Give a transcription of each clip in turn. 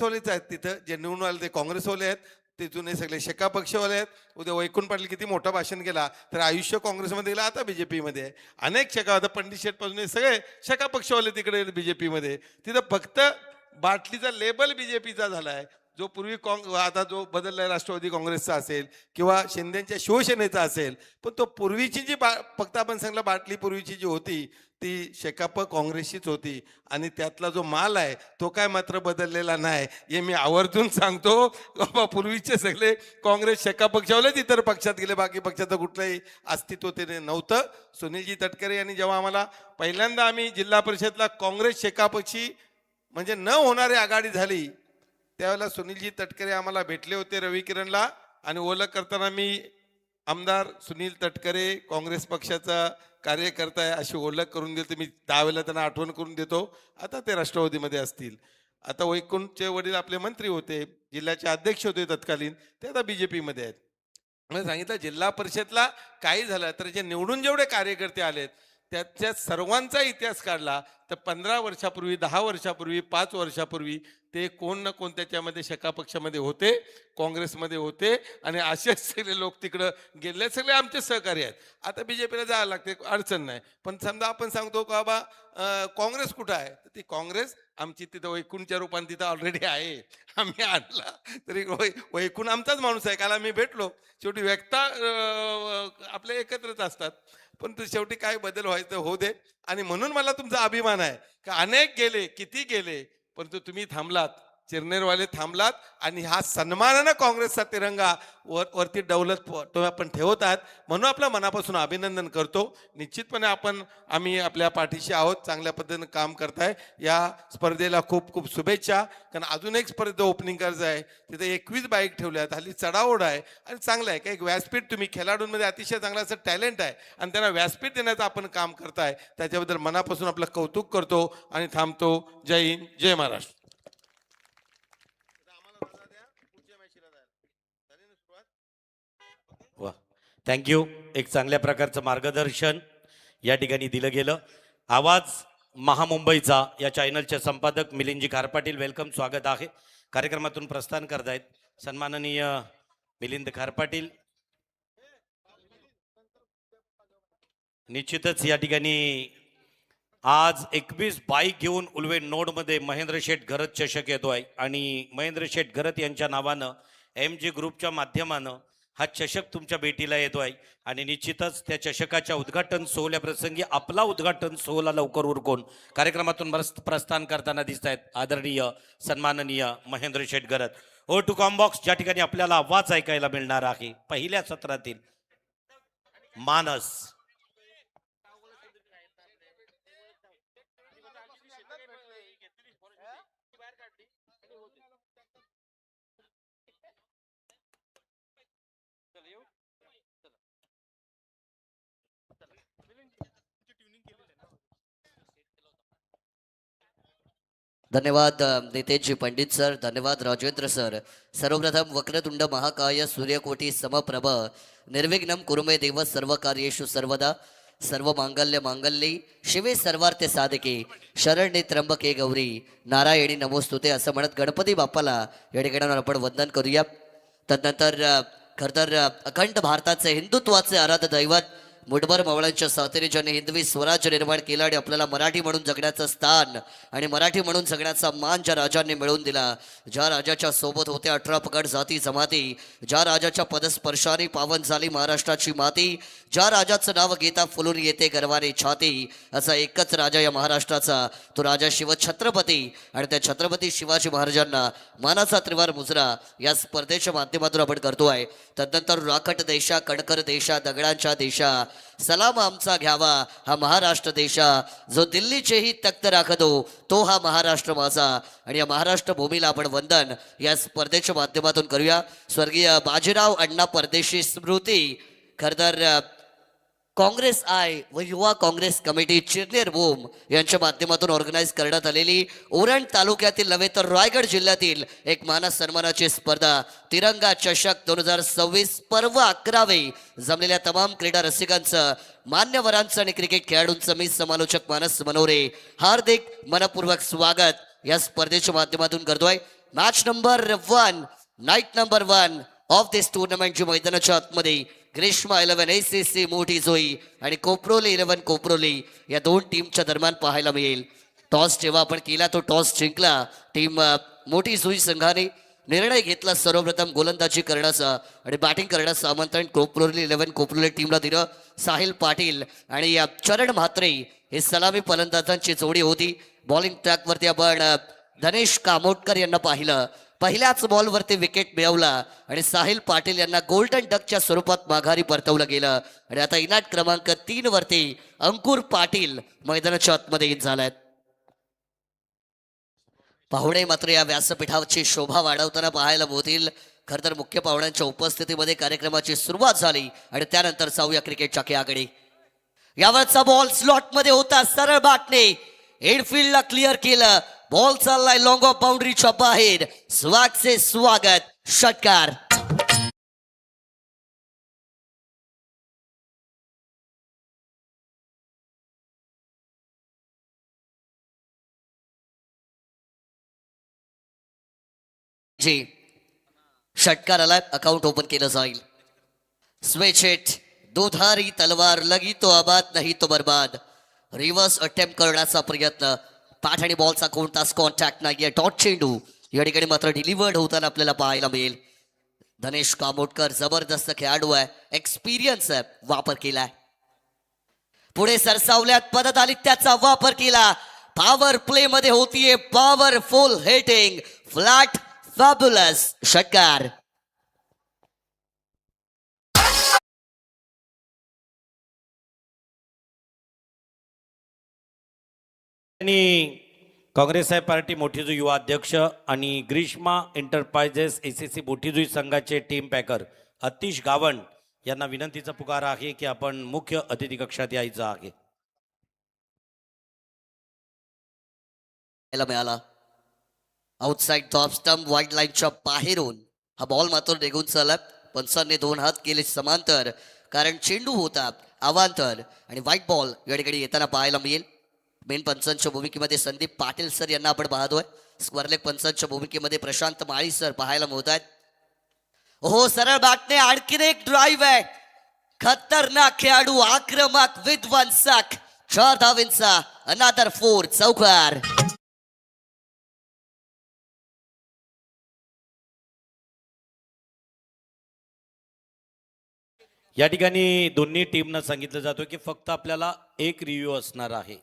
राष्ट्रवादीच आहेत तिथं जे निवडून आले ते काँग्रेसवाले आहेत, ते जुने सगळे शेका पक्षवाले आहेत. उद्या वैकुंठ पाटील किती मोठं भाषण केला तर आयुष्य काँग्रेसमध्ये गेला, आता बीजेपीमध्ये आहे. अनेक शेका होता, पंडित शेठ पासून हे सगळे शेका पक्षवाले तिकडे बीजेपीमध्ये. तिथं फक्त बाटलीचा लेबल बीजेपीचा झाला आहे. जो पूर्वी आता जो बदललाय राष्ट्रवादी काँग्रेसचा असेल किंवा शिंदेच्या शिवसेनेचा असेल, पण तो पूर्वीची जी फक्त आपण सांगितलं बाटली पूर्वीची जी होती ती शेकाप काँग्रेसचीच होती आणि त्यातला जो माल आहे तो काय मात्र बदललेला नाही. हे मी आवर्जून सांगतो. बाबा पूर्वीचे सगळे काँग्रेस शेका पक्षावालेच इतर पक्षात गेले, बाकी पक्षाचं कुठलंही अस्तित्व ते नव्हतं. सुनीलजी तटकरे यांनी जेव्हा आम्हाला पहिल्यांदा आम्ही जिल्हा परिषदला काँग्रेस शेका पक्षी म्हणजे न होणारी आघाडी झाली त्यावेळेला सुनीलजी तटकरे आम्हाला भेटले होते रवी किरणला आणि ओळख करताना मी आमदार सुनील तटकरे काँग्रेस पक्षाचा कार्यकर्ता आहे अशी ओळख करून दिली. मी 10 वेळेला त्यांना आठवण करून देतो. आता ते राष्ट्रवादीमध्ये असतील. आता वैकुंठचे वडील आपले मंत्री होते, जिल्ह्याचे अध्यक्ष होते तत्कालीन, ते आता बीजेपीमध्ये आहेत. मी सांगितलं जिल्हा परिषदला काही झालं तर जे निवडून जेवढे कार्यकर्ते आलेत त्याच्या सर्वांचा इतिहास काढला तर 15 वर्षापूर्वी, 10 वर्षापूर्वी, 5 वर्षापूर्वी ते कोण ना कोण त्याच्यामध्ये शेका पक्षामध्ये होते, काँग्रेसमध्ये होते आणि असेच सगळे लोक तिकडं गेले, सगळे आमचे सहकारी आहेत. आता बीजेपीला जायला लागते, अडचण नाही. पण समजा आपण सांगतो का बाबा काँग्रेस कुठं आहे, तर ती काँग्रेस आमची तिथं वैकुंठच्या रूपाने तिथं ऑलरेडी आहे. आम्ही आणला तरी वैकुंठ आमचाच माणूस आहे. काल आम्ही भेटलो. शेवटी व्यक्ता आपले एकत्रच असतात, पण ते शेवटी काय बदल व्हायचं होऊ दे. आणि म्हणून मला तुमचा अभिमान आहे का अनेक गेले, किती गेले, परंतु तुम्ही थांबलात, चिरनेरवाले थांबलात आणि हा सन्मानानं काँग्रेसचा तिरंगा वरती डौलत तो आपण ठेवत आहात, म्हणून आपल्या मनापासून अभिनंदन करतो. निश्चितपणे आम्ही आपल्या पाठीशी आहोत, चांगल्या पद्धतीने काम करताय. या स्पर्धेला खूप खूप शुभेच्छा. कारण अजून एक स्पर्धेचं ओपनिंग करायचं आहे, तिथे 21 बाईक ठेवल्यात, हल्ली चढाओढ आहे आणि चांगलं आहे का एक व्यासपीठ. तुम्ही खेळाडूंमध्ये अतिशय चांगलं असं टॅलेंट आहे आणि त्यांना व्यासपीठ देण्याचं आपण काम करताय, त्याच्याबद्दल मनापासून आपलं कौतुक करतो आणि थांबतो. जय हिंद, जय महाराष्ट्र. वा, थँक्यू. एक चांगल्या प्रकारचं मार्गदर्शन या ठिकाणी दिलं गेलं. आवाज महामुंबईचा या चॅनलचे संपादक मिलिंदजी खारपाटील, वेलकम, स्वागत आहे. कार्यक्रमातून प्रस्थान करतायत सन्माननीय मिलिंद खारपाटील. निश्चितच या ठिकाणी आज 21 बाईक घेऊन उल्वे नोडमध्ये महेंद्र शेठ घरत चषक येतोय आणि महेंद्र शेठ घरत यांच्या नावानं MG ग्रुपच्या माध्यमानं हा चषक तुमच्या भेटीला येतोय आणि निश्चितच त्या चषकाच्या उद्घाटन सोहळ्याप्रसंगी आपला उद्घाटन सोहळा लवकर उरकून कार्यक्रमातून प्रस्थान करताना दिसत आहेत आदरणीय सन्माननीय महेंद्र शेठ घरत. ओ टू कॉम्बॉक्स ज्या ठिकाणी आपल्याला आवाज ऐकायला मिळणार आहे पहिल्या सत्रातील मानस. धन्यवाद नितेशजी पंडित सर, धन्यवाद राजेंद्र सर. सर्वप्रथम वक्रतुंड महाकाय सूर्यकोटी समप्रभ निर्विघ्नं कुरु मे देव सर्व कार्येषु सर्वदा सर्व मांगल्य मांगल्ये शिवे सर्वार्थ साधके शरण्ये त्र्यंबके गौरी नारायणी नमोस्तुते असं म्हणत गणपती बाप्पाला या ठिकाणी आपण वंदन करूया. तदनंतर खरं तर अखंड भारताचे हिंदुत्वाचे आराध्य दैवत मुठभर मावळ्यांच्या साथीने ज्यांनी हिंदवी स्वराज्य निर्माण केलं आणि आपल्याला मराठी म्हणून जगण्याचं स्थान आणि मराठी म्हणून जगण्याचा मान ज्या राजांनी मिळवून दिला, ज्या राजाच्या सोबत होत्या 18 पगड जाती जमाती, ज्या राजाच्या पदस्पर्शाने पावन झाली महाराष्ट्राची माती, ज्या राजाचं नाव घेता फुलून येते गर्वाने छाती, असा एकच राजा या महाराष्ट्राचा, तो राजा शिवछत्रपती. आणि त्या छत्रपती शिवाजी महाराजांना मानाचा त्रिवार मुजरा या स्पर्धेच्या माध्यमातून आपण करतोय. तदनंतर राखट देशा कणकर देशा दगडांच्या देशा सलाम आमचा घ्यावा हा महाराष्ट्र देशा, जो दिल्लीचेही तख्त राखतो तो हा महाराष्ट्र माझा. आणि या महाराष्ट्र भूमीला आपण वंदन या स्पर्धेच्या माध्यमातून करूया. स्वर्गीय बाजीराव अण्णा परदेशी स्मृती खरतर काँग्रेस आय व युवा काँग्रेस कमिटी चिरनेर भूम यांच्या माध्यमातून ऑर्गनाईज करण्यात आलेली उरण तालुक्यातील नव्हे तर रायगड जिल्ह्यातील एक मानस सन्मानाची स्पर्धा तिरंगा चषक 2026 पर्व 11वे. जमलेल्या तमाम क्रीडा रसिकांचं, मान्यवरांचं आणि क्रिकेट खेळाडूंचं मी समालोचक मानस मनोरे हार्दिक मनपूर्वक स्वागत या स्पर्धेच्या माध्यमातून करतोय. Match number 1, night number 1 of this tournament जी मैदानाच्या आतमध्ये ग्रीष्मा 11 ACC मोठी जोई आणि कोपरोली 11 कोपरोली या दोन टीमच्या दरम्यान पाहायला मिळेल. टॉस जेव्हा आपण केला तो टॉस जिंकला टीम मोठी जुई संघाने. निर्णय घेतला सर्वप्रथम गोलंदाजी करण्याचा आणि बॅटिंग करण्याचं आमंत्रण कोपरोली 11 कोपरोली टीमला दिलं. साहिल पाटील आणि चरण म्हात्रे हे सलामी फलंदाजांची जोडी होती. बॉलिंग ट्रॅकवरती आपण धनेश कामोटकर यांना पाहिलं. पहिल्याच बॉलवरती विकेट मिळवला आणि साहिल पाटील यांना गोल्डन डकच्या स्वरूपात माघारी परतवलं गेलं. आणि आता इनाट क्रमांक 3 वरती अंकुर पाटील मैदानाच्या आतमध्ये झालाय. पाहुणे मात्र या व्यासपीठाची शोभा वाढवताना पाहायला मिळतील. खर तर मुख्य पाहुण्यांच्या उपस्थितीमध्ये कार्यक्रमाची सुरुवात झाली आणि त्यानंतर जाऊया क्रिकेटच्या खेळाकडे. यावरचा बॉल स्लॉट मध्ये होता. सरळ बॅटने इनफिल्डला क्लिअर केलं. बॉल चाललाय लॉंग ऑफ बाउंड्रीच्या बाहेर. स्वागतचे स्वागत. षटकार. जी षटकार आलाय. अकाउंट ओपन केलं जाईल. Switch hit. दुधारी तलवार लगी तो आबाद नाही तो बर्बाद. रिव्हर्स अटेम्प्ट करण्याचा प्रयत्न. पाठ आणि बॉलचा कोणताच कॉन्टॅक्ट नाहीये. डॉट चेंडू या ठिकाणी मात्र डिलिव्हर्ड होताना आपल्याला पाहायला मिळेल. धनेश कामोटकर जबरदस्त खेळाडू आहे. एक्सपिरियन्स आहे. वापर केलाय. पुढे सरसावल्यात पदत आली त्याचा वापर केला. पॉवर प्ले मध्ये होतीये पॉवरफुल हिटिंग. Flat fabulous. षटकार. आणि काँग्रेस साहेब पार्टी मोठीजुई युवा अध्यक्ष आणि ग्रीष्मा एंटरप्राइजेस ACC मोठीजुई संघाचे टीम पॅकर अतिश गावण यांना विनंतीचा पुकार आहे की आपण मुख्य अतिथी कक्षात यायचं आहे. मिळाला आउटसाइड टॉप स्टंप वाईड लाईनच्या बाहेरून हा बॉल मात्र निघून चालला. पंचांनी 2 हात केले समांतर कारण चेंडू होता अवांतर आणि व्हाईट बॉल या ठिकाणी येताना पाहायला मिळेल. मेन पंचांच्या भूमिकेमध्ये संदीप पाटील सर यांना आपण पाहतोय. स्क्वेअरलेग पंचांच्या भूमिकेमध्ये प्रशांत माळी सर पाहायला मिळत आहेत. हो सरळ बॅटने आणखीन एक ड्राईव्ह आहे. खतरनाक खेळाडू आक्रमक विध्वंसक. 4 धावेंचा अनादर 4. चौकार. या ठिकाणी दोन्ही टीमनं सांगितलं जातं की फक्त आपल्याला एक रिव्ह्यू असणार आहे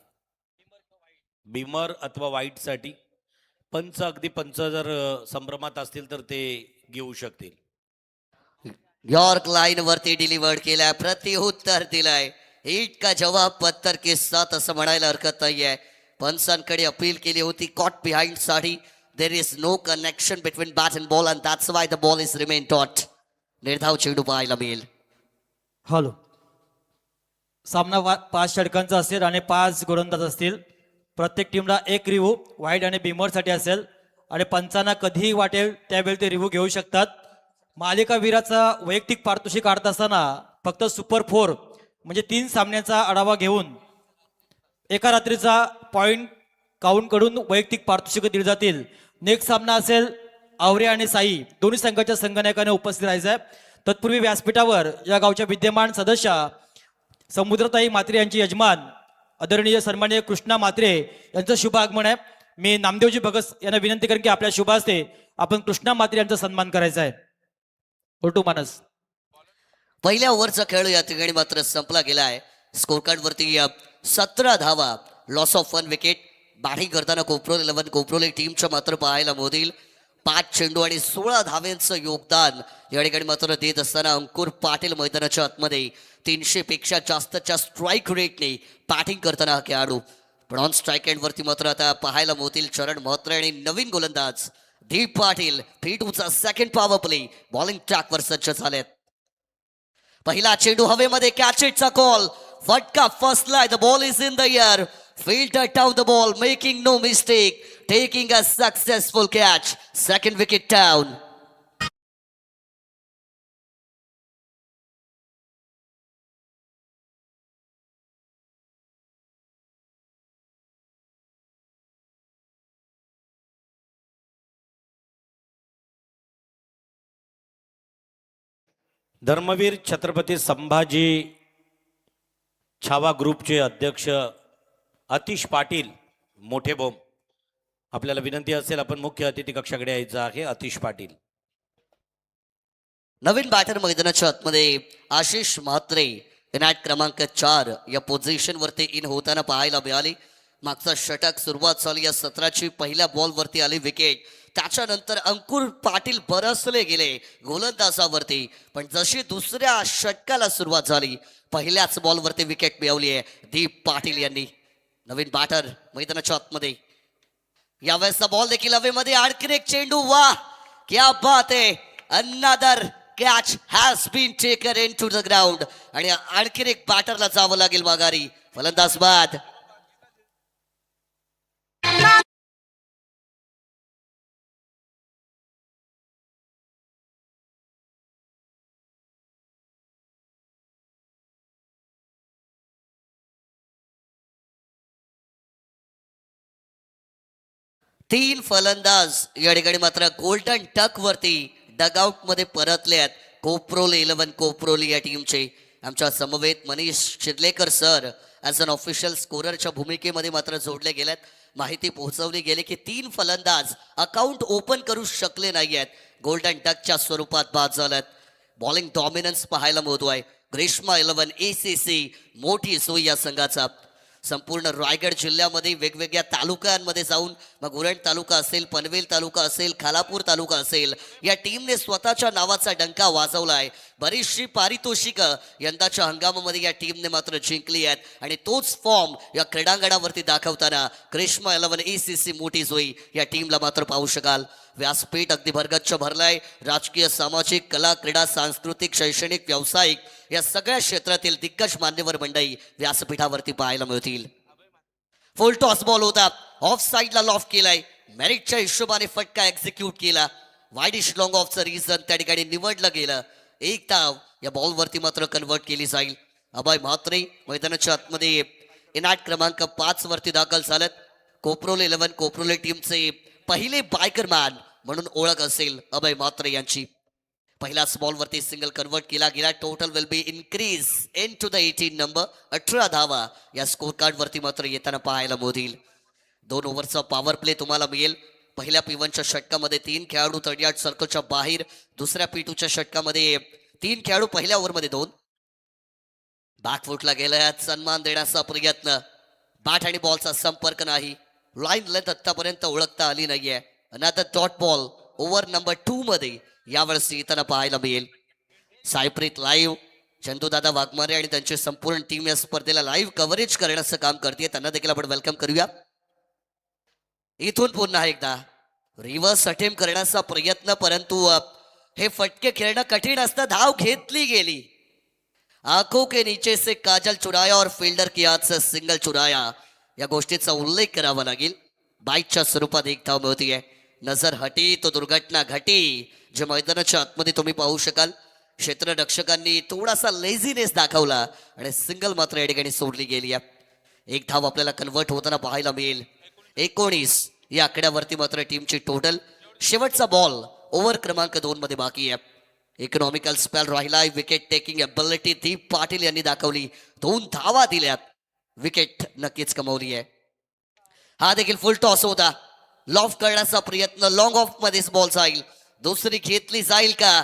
बिमर अथवा वाईटसाठी. पंच अगदी पंच जर संभ्रमात असतील तर ते घेऊ शकतील. यॉर्क लाईन वरती डिलिव्हर्ड केलाय. प्रत्युत्तर दिलाय. हिट का जवाब पत्थर के साथ असं म्हणायला हरकत नाहीये. पंचांकडे अपील केली होती कॉट बिहाइंड साठी. There is no connection between bat and ball and that's why the ball is remain dot. निर्धाव चेंडू पाहायला मिळेल. हॅलो. सामना 5 षटकांचा असेल आणि 5 गोलंदाज असतील. प्रत्येक टीमला एक रिव्ह्यू वाईड आणि बिमरसाठी असेल आणि पंचांना कधीही वाटेल त्यावेळी ते रिव्ह्यू घेऊ शकतात. मालिकावीराचा वैयक्तिक पारितोषिक काढत असताना फक्त सुपर 4 म्हणजे 3 सामन्यांचा आढावा घेऊन एका रात्रीचा पॉइंट काउंट कडून वैयक्तिक पारितोषिक दिली जातील. नेक्स्ट सामना असेल आवरे आणि साई दोन्ही संघाच्या संघनायकाने उपस्थित राहायचं आहे. तत्पूर्वी व्यासपीठावर या गावच्या विद्यमान सदस्य समुद्रताई म्हात्रे यांची यजमान आदरणीय सन्माननीय कृष्णा म्हात्रे यांचं शुभ आगमन आहे. मी नामदेवजी भगत यांना विनंती करेन की आपल्या शुभ हस्ते आपण कृष्णा म्हात्रे यांचा सन्मान करायचा आहे. उलटू मानस. पहिल्या ओव्हरचा खेळ या ठिकाणी मात्र संपला गेलाय. स्कोर कार्ड वरती 17 धावा. Loss of 1 wicket. बॅटिंग करताना कोपरोली 11 कोपरोली टीमच्या मात्र पाहायला मोदील 5 चेंडू आणि 16 धाव्यांचं योगदान या ठिकाणी मात्र देत असताना अंकुर पाटील मैदानाच्या आतमध्ये 300 पेक्षा जास्तच्या स्ट्राईक रेटने बॅटिंग करताना हा खेळाडू. पण ऑन स्ट्राईक एंड वरती मात्र आता पाहायला मोतील चरण म्हात्रे आणि नवीन गोलंदाज दीप पाटील. 3-2चा सेकंड पॉवर प्ले. बॉलिंग ट्रॅकवर सज्ज झालेत. पहिला चेंडू हवेमध्ये. कॅच इटचा कॉल. फटका फसलाय. The ball is in the air. Fielder down the ball, making no mistake, taking a successful catch. Second wicket down. Dharmaveer Chhatrapati Sambhaji Chhava ग्रुपचे अध्यक्ष अतिश पाटील मोठे बोम, आपल्याला विनंती असेल आपण मुख्य अतिथी कक्षाकडे यायचं आहे. अतिश पाटील. नवीन बॅटर मैदानाच्या आतमध्ये आशिष म्हात्रे इनॅट क्रमांक 4 या पोझिशन वरती इन होताना पाहायला मिळाली. मागचा षटक सुरुवात झाली या सत्राची, पहिल्या बॉल वरती आली विकेट. त्याच्यानंतर अंकुर पाटील बरसले गेले गोलंदाजावरती, पण जशी दुसऱ्या षटकाला सुरुवात झाली पहिल्याच बॉल वरती विकेट मिळवली आहे दीप पाटील यांनी. नवीन बॅटर मैदानाच्या आतमध्ये, यावेळेसचा बॉल देखील हवेमध्ये. आणखीन एक चेंडू, वा क्या बात आहे. Another catch has been taken into the ground आणि आणखीन एक बॅटरला जावं लागेल माघारी. फलंदाज बाद. तीन फलंदाज या ठिकाणी मात्र गोल्डन टक वरती डगआउट मध्ये परतले आहेत. कोप्रोली 11 कोप्रोली या टीमचे आमच्या समवेत Manish Shirlekar sir as an official स्कोररच्या भूमिकेमध्ये मात्र जोडले गेलेत. माहिती पोहोचवली गेली की तीन फलंदाज अकाउंट ओपन करू शकले नाही आहेत, गोल्डन टकच्या स्वरूपात बाद झालेत. बॉलिंग डॉमिनन्स पाहायला मिळतोय. ग्रीष्मा 11 ACC मोठी सोय या संघाचा. संपूर्ण रायगड जिल्ह्यामध्ये वेगवेगळ्या तालुक्यांमध्ये जाऊन, मग उरण तालुका असेल, पनवेल तालुका असेल, खालापूर तालुका असेल, या टीमने स्वतःच्या नावाचा डंका वाजवलाय. बरीचशी पारितोषिकं यंदाच्या हंगामामध्ये या टीमने मात्र जिंकली आहेत आणि तोच फॉर्म या क्रीडांगणावरती दाखवताना ग्रीष्मा 11 ACC मोठी सोयी या टीमला मात्र पाहू शकाल. व्यासपीठ अगदी भरगच्च भरलाय. राजकीय, सामाजिक, कला, क्रीडा, सांस्कृतिक, शैक्षणिक, व्यावसायिक या सगळ्या क्षेत्रातील दिग्गज मान्यवर मंडळी व्यासपीठावरती पाहायला मिळतील. फुल टॉस बॉल होता, ऑफ साईडला लॉफ केलाय. मेरिटच्या हिशोबाने फटका एक्झिक्यूट केला. वाईडिश लॉंग ऑफचं रिझन त्या ठिकाणी निवडलं गेलं. एक धाव या बॉलवरती मात्र कन्वर्ट केली जाईल. अभय म्हात्रे मैदानाच्या आतमध्ये इनॅट क्रमांक 5 वरती दाखल झालेत. कोप्रोले 11 कोप्रोले टीमचे पहिले बायकर मॅन म्हणून ओळख असेल अभय म्हात्रे यांची. पहिल्याच बॉलवरती सिंगल कन्वर्ट केला गेला. Total will be increase into the 18 number. 18 धावा या स्कोर कार्ड वरती मात्र येताना पाहायला मिळतील. 2 ओव्हरचा पॉवर प्ले तुम्हाला मिळेल. पहिल्या P1च्या षटकामध्ये 3 खेळाडू 38 सर्कलच्या बाहेर. दुसऱ्या P2च्या षटकामध्ये 3 खेळाडू पहिल्या ओव्हरमध्ये 2. बॅकफुटला गेल्यात, सन्मान देण्याचा प्रयत्न. बॅट आणि बॉलचा संपर्क नाही. लाईन लेंथ आतापर्यंत ओळखता आली नाहीये. Another dot ball over number 2 मध्ये यावेळेस येताना पाहायला मिळेल. सायप्रीत लाईव्ह, चंदूदादा वाघमारे आणि त्यांची संपूर्ण टीम या स्पर्धेला लाईव्ह कव्हरेज करण्याचं काम करते. त्यांना देखील आपण वेलकम करूया. इथून पुन्हा एकदा रिव्हर्स अटेम्प्ट करण्याचा प्रयत्न, परंतु हे फटके खेळणं कठीण असतं. धाव घेतली गेली. आंखों के नीचे से काजल चुराया और फील्डर की हाथ से सिंगल चुराया या गोष्टीचा उल्लेख करावा लागेल. बाईटच्या स्वरूपात एक धाव मिळतीये. नजर हटी तो दुर्घटना घटी, जे मैदानाच्या आतमध्ये तुम्ही पाहू शकाल. क्षेत्ररक्षकांनी थोडासा लेझीनेस दाखवला आणि सिंगल मात्र या ठिकाणी सोडली गेली आहे. एक धाव आपल्याला कन्वर्ट होताना पाहायला मिळेल. 19 या आकड्यावरती मात्र टीमची टोटल. शेवटचा बॉल ओव्हर क्रमांक 2 मध्ये बाकी आहे. इकॉनॉमिकल स्पेल राहिलाय. विकेट टेकिंग एबिलिटी दीप पाटील यांनी दाखवली. 2 धावा दिल्यात. विकेट नक्कीच कमवली आहे. हा देखील फुल टॉस होता. लॉफ करण्याचा प्रयत्न, लॉंग ऑफ मध्येच बॉल जाईल. दुसरी घेतली जाईल का?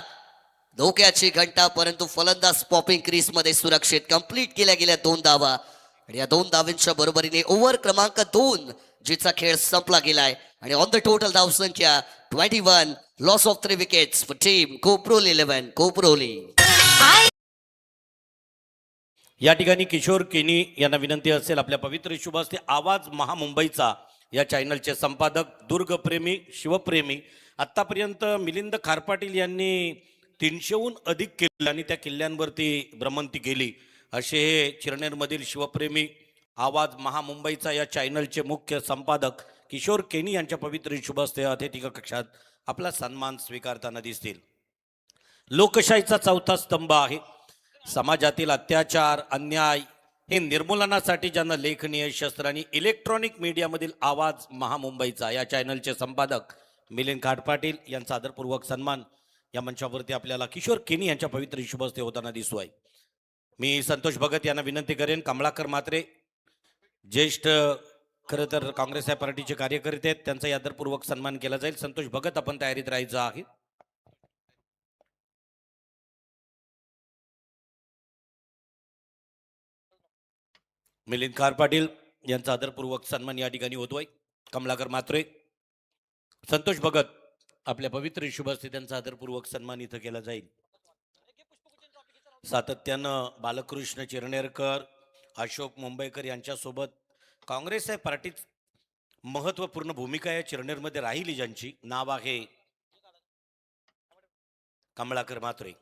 धोक्याची घंटा, परंतु फलंदाज पॉपिंग क्रीज मध्ये सुरक्षित. कंप्लीट केल्या गेल्या 2 धावा आणि या 2 धावांच्या बरोबरीने ओव्हर क्रमांक 2 जिचा खेळ संपला गेलाय आणि ऑन द टोटल धावसंख्या 21. Loss of 3 wickets for team Koproli 11 Koproli. या ठिकाणी किशोर केनी यांना विनंती असेल आपल्या पवित्र शुभ हस्ते आवाज महामुंबईचा या चॅनलचे संपादक, दुर्गप्रेमी, शिवप्रेमी. आत्तापर्यंत मिलिंद खारपाटील यांनी 300हून अधिक किल्ले आणि त्या किल्ल्यांवरती भ्रमंती केली असे हे चिरनेरमधील शिवप्रेमी आवाज महामुंबईचा या चॅनलचे मुख्य संपादक किशोर केनी यांच्या पवित्र शुभ हस्ते अतिथी कक्षात आपला सन्मान स्वीकारताना दिसतील. लोकशाहीचा चौथा स्तंभ आहे. समाजातील अत्याचार, अन्याय हे निर्मूलनासाठी ज्यांना लेखनीय शस्त्र आणि इलेक्ट्रॉनिक मीडियामधील आवाज महामुंबईचा या चॅनलचे संपादक मिलिंद खारपाटील यांचा आदरपूर्वक सन्मान या मंचावरती आपल्याला किशोर केनी यांच्या पवित्र शुभ हस्ते होताना दिसतो आहे. मी संतोष भगत यांना विनंती करेन, कमलाकर मात्रे ज्येष्ठ खरं तर काँग्रेस या पार्टीचे कार्यकर्ते आहेत, त्यांचा आदरपूर्वक सन्मान केला जाईल. संतोष भगत आपण तयारीत राहायचं आहे. मिलिंद कार पाटील यांचा आदरपूर्वक सन्मान या ठिकाणी होतोय. कमलाकर मात्रे, संतोष भगत आपल्या पवित्र शुभ हस्ते त्यांचा आदरपूर्वक सन्मान इथं केला जाईल. सातत्यानं बालकृष्ण चिरनेरकर, अशोक मुंबईकर यांच्यासोबत काँग्रेस या पार्टीत महत्वपूर्ण भूमिका या चिरनेरमध्ये राहिली, ज्यांची नाव आहे कमलाकर मात्रे.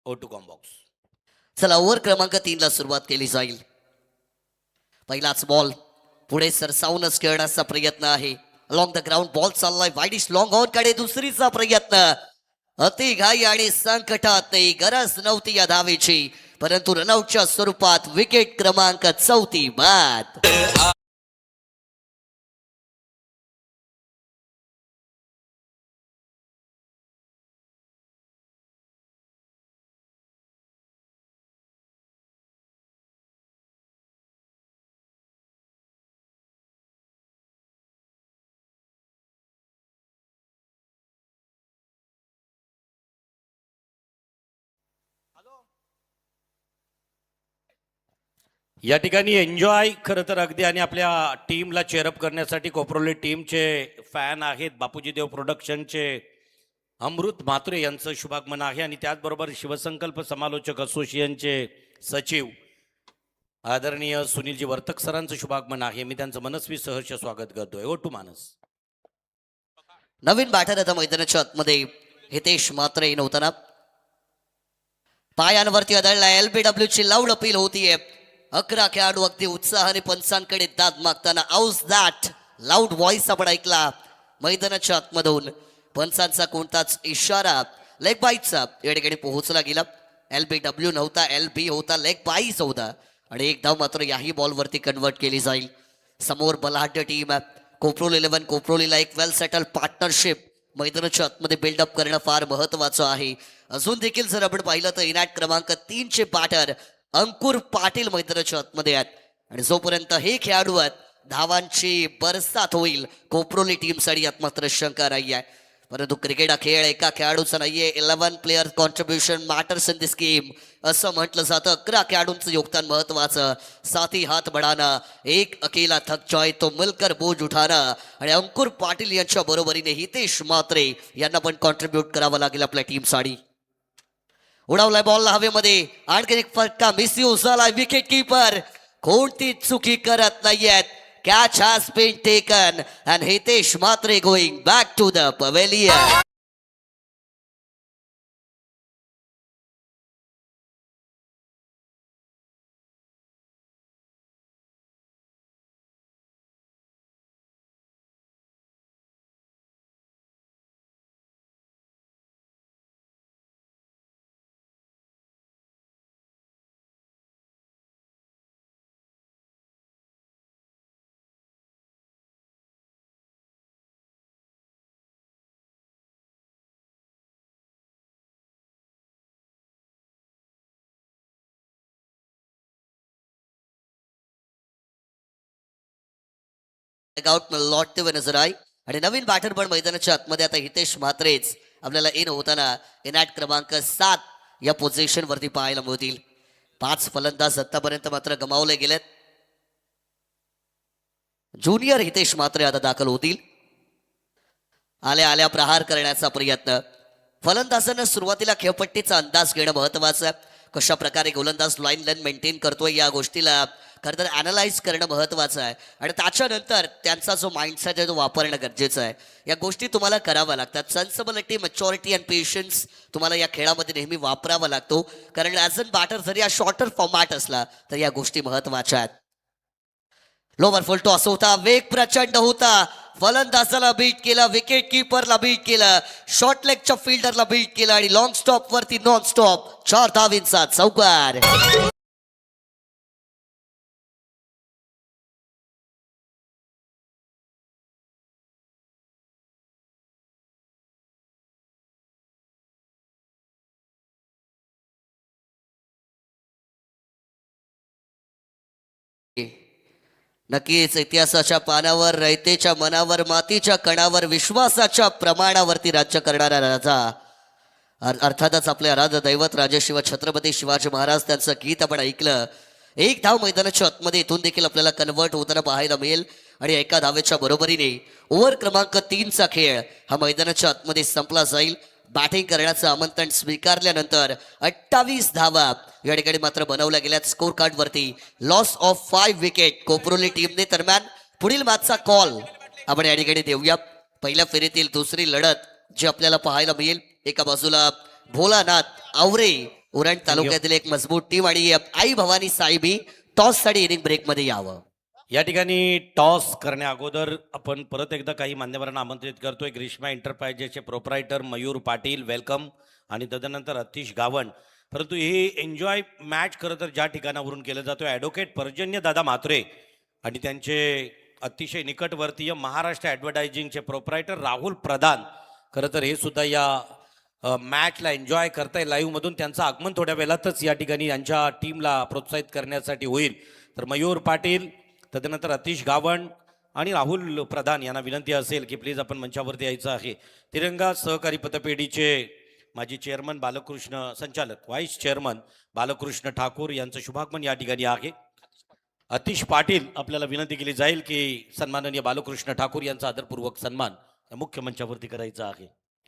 ओ टू कॉम्बॉक्स. चला ओव्हर क्रमांक 3 ला सुरुवात केली जाईल. पहिलाच बॉल पुढे सरसावूनच खेळण्याचा प्रयत्न आहे. अलॉंग द ग्राउंड बॉल चाललाय वाईडिश लॉंग ऑन कडे, दुसरीचा प्रयत्न अति घाई आणि संकटात नाही, गरज नव्हती या धावेची, परंतु रनआउटच्या स्वरूपात विकेट क्रमांक 4 बाद. या ठिकाणी एन्जॉय खरं तर अगदी, आणि आपल्या टीमला चेअरअप करण्यासाठी कोपरोली टीमचे फॅन आहेत. बापूजी देव प्रोडक्शनचे अमृत म्हात्रे यांचं शुभागमन आहे, आणि त्याचबरोबर शिवसंकल्प समालोचक असोसिएशनचे सचिव आदरणीय सुनीलजी वर्तक सरांचं शुभागमन आहे. मी त्यांचं मनस्वी सहर्ष स्वागत करतोय. ओ टू मानस. नवीन बॅटर आता मैदानाच्या आतमध्ये हितेश मात्रे नव्हताना पायांवरती आदळला. LBW ची लाऊड अपील होतीये. 11 खेळाडू अगदी उत्साहाने पंचांकडे दाद मागताना आउस दॅट लाऊड व्हॉइस आपण ऐकला मैदानाच्या आतमधून. पंचांचा कोणताच इशारा लेग बाईटचा या ठिकाणी पोहोचला गेला. LBW नव्हता, LB होता, लेग बाईस होता, आणि एक धाव मात्र याही बॉलवरती कन्वर्ट केली जाईल. समोर बलाढ्य टीम कोपरोल 11. कोपरोलीला एक वेल सेटल पार्टनरशिप मैदानाच्या आतमध्ये बिल्डअप करणं फार महत्वाचं आहे. अजून देखील जर आपण पाहिलं तर इनॅट क्रमांक 3 चे बॅटर अंकुर पाटील मैदानाच्या आतमध्ये आहेत, आणि जोपर्यंत हे खेळाडू आहेत धावांची बरसात होईल कोपरोली टीमसाठी यात मात्र शंका नाही आहे. परंतु क्रिकेट हा खेळ एका खेळाडूचा नाहीये. 11 player contribution matters in this game असं म्हटलं जातं. 11 खेळाडूंचं योगदान महत्वाचं. साथी हात बढाना, एक अकेला थक जाए तो मिलकर बोझ उठाना, आणि अंकुर पाटील यांच्या बरोबरीने हितेश मात्रे यांना पण कॉन्ट्रीब्युट करावं लागेल आपल्या टीमसाठी. उडवलाय बॉलला हवेमध्ये, आणखी एक फटका मिसयूज झालाय. विकेट कीपर कोणती चुकी करत नाहीयेत. Catch has been taken and Hitesh Mhatre going back to the pavilion. आउट लॉट नजर आहे, आणि नवीन बॅटर पण मैदानाच्या आतमध्ये आता हितेश म्हात्रेच आपल्याला इन होताना इनॅट क्रमांक 7 या पोझिशन वरती पाहायला मिळतील. 5 फलंदाज आतापर्यंत मात्र गमावले गेलेत. ज्युनियर हितेश म्हात्रे आता दाखल होतील. आल्या आल्या प्रहार करण्याचा प्रयत्न. फलंदाजांना सुरुवातीला खेळपट्टीचा अंदाज घेणं महत्वाचं आहे. कशा प्रकारे गोलंदाज लाईन मेंटेन करतोय या गोष्टीला खरं तर अनालाइज करणं महत्वाचं आहे, आणि त्याच्यानंतर त्यांचा जो माइंडसेट आहे तो वापरणं गरजेचं आहे. या गोष्टी तुम्हाला कराव्या लागतात. सेन्सिबिलिटी, मॅच्युरिटी अँड पेशन्स तुम्हाला या खेळामध्ये नेहमी वापरावा लागतो, कारण ॲज अन बॅटर जरी या शॉर्टर फॉर्मॅट असला तर या गोष्टी महत्वाच्या आहेत. लोवर फुल टॉस होता, वेग प्रचंड होता, फलंदाजाला बीट केला, विकेट किपरला बीट केलं, शॉर्ट लेगच्या फिल्डरला बीट केलं, आणि लॉंग स्टॉप वरती नॉन स्टॉप 4 धावींचा चौकार. नक्कीच इतिहासाच्या पानावर रयतेच्या मनावर मातीच्या कणावर विश्वासाच्या प्रमाणावरती राज्य करणारा राजा अर्थातच आपले आराध्य दैवत राजशिव छत्रपती शिवाजी महाराज त्यांचं गीत आपण ऐकलं. एक धाव मैदानाच्या आतमध्ये इथून देखील आपल्याला कन्वर्ट होताना पाहायला मिळेल आणि एका धावेच्या बरोबरीने ओव्हर क्रमांक 3चा खेळ हा मैदानाच्या आतमध्ये संपला जाईल. बॅटिंग करण्याचं आमंत्रण स्वीकारल्यानंतर 28 धावा या ठिकाणी मात्र बनवल्या गेल्यात स्कोर कार्ड वरती. लॉस ऑफ 5 विकेट कोपरोली टीमने. दरम्यान पुढील मॅचचा कॉल आपण या ठिकाणी देऊया. पहिल्या फेरीतील दुसरी लढत जी आपल्याला पाहायला मिळेल. एका बाजूला भोलानाथ आवरे उरण तालुक्यातील एक मजबूत टीम आणि आई भवानी साहेबी टॉस साठी इनिंग ब्रेक मध्ये यावं. या ठिकाणी टॉस करण्या अगोदर आपण परत एकदा काही मान्यवरांना आमंत्रित करतोय. ग्रीष्मा एंटरप्राइजेसचे प्रोप्रायटर मयूर पाटील वेलकम आणि तदनंतर अतिश गावण. परंतु हे एन्जॉय मॅच खरं तर ज्या ठिकाणावरून केलं जातोय ॲडव्होकेट पर्जन्य दादा म्हात्रे आणि त्यांचे अतिशय निकटवर्तीय महाराष्ट्र ॲडव्हर्टायझिंगचे प्रोप्रायटर राहुल प्रधान. खरं तर हे सुद्धा या मॅचला एन्जॉय करताय लाईव्ह मधून. त्यांचं आगमन थोड्या वेळातच या ठिकाणी यांच्या टीमला प्रोत्साहित करण्यासाठी होईल. तर मयूर पाटील तदनंतर अतिश गावण आणि राहुल प्रधान यांना विनंती असेल की प्लीज आपण मंचावरती यायचं आहे. तिरंगा सहकारी पतपेढीचे माजी चेअरमन बालकृष्ण संचालक व्हाईस चेअरमन बालकृष्ण ठाकूर यांचं शुभागमन या ठिकाणी आहे. अतिश पाटील आपल्याला विनंती केली जाईल की सन्माननीय बालकृष्ण ठाकूर यांचा आदरपूर्वक सन्मान मुख्य मंचावरती करायचा आहे.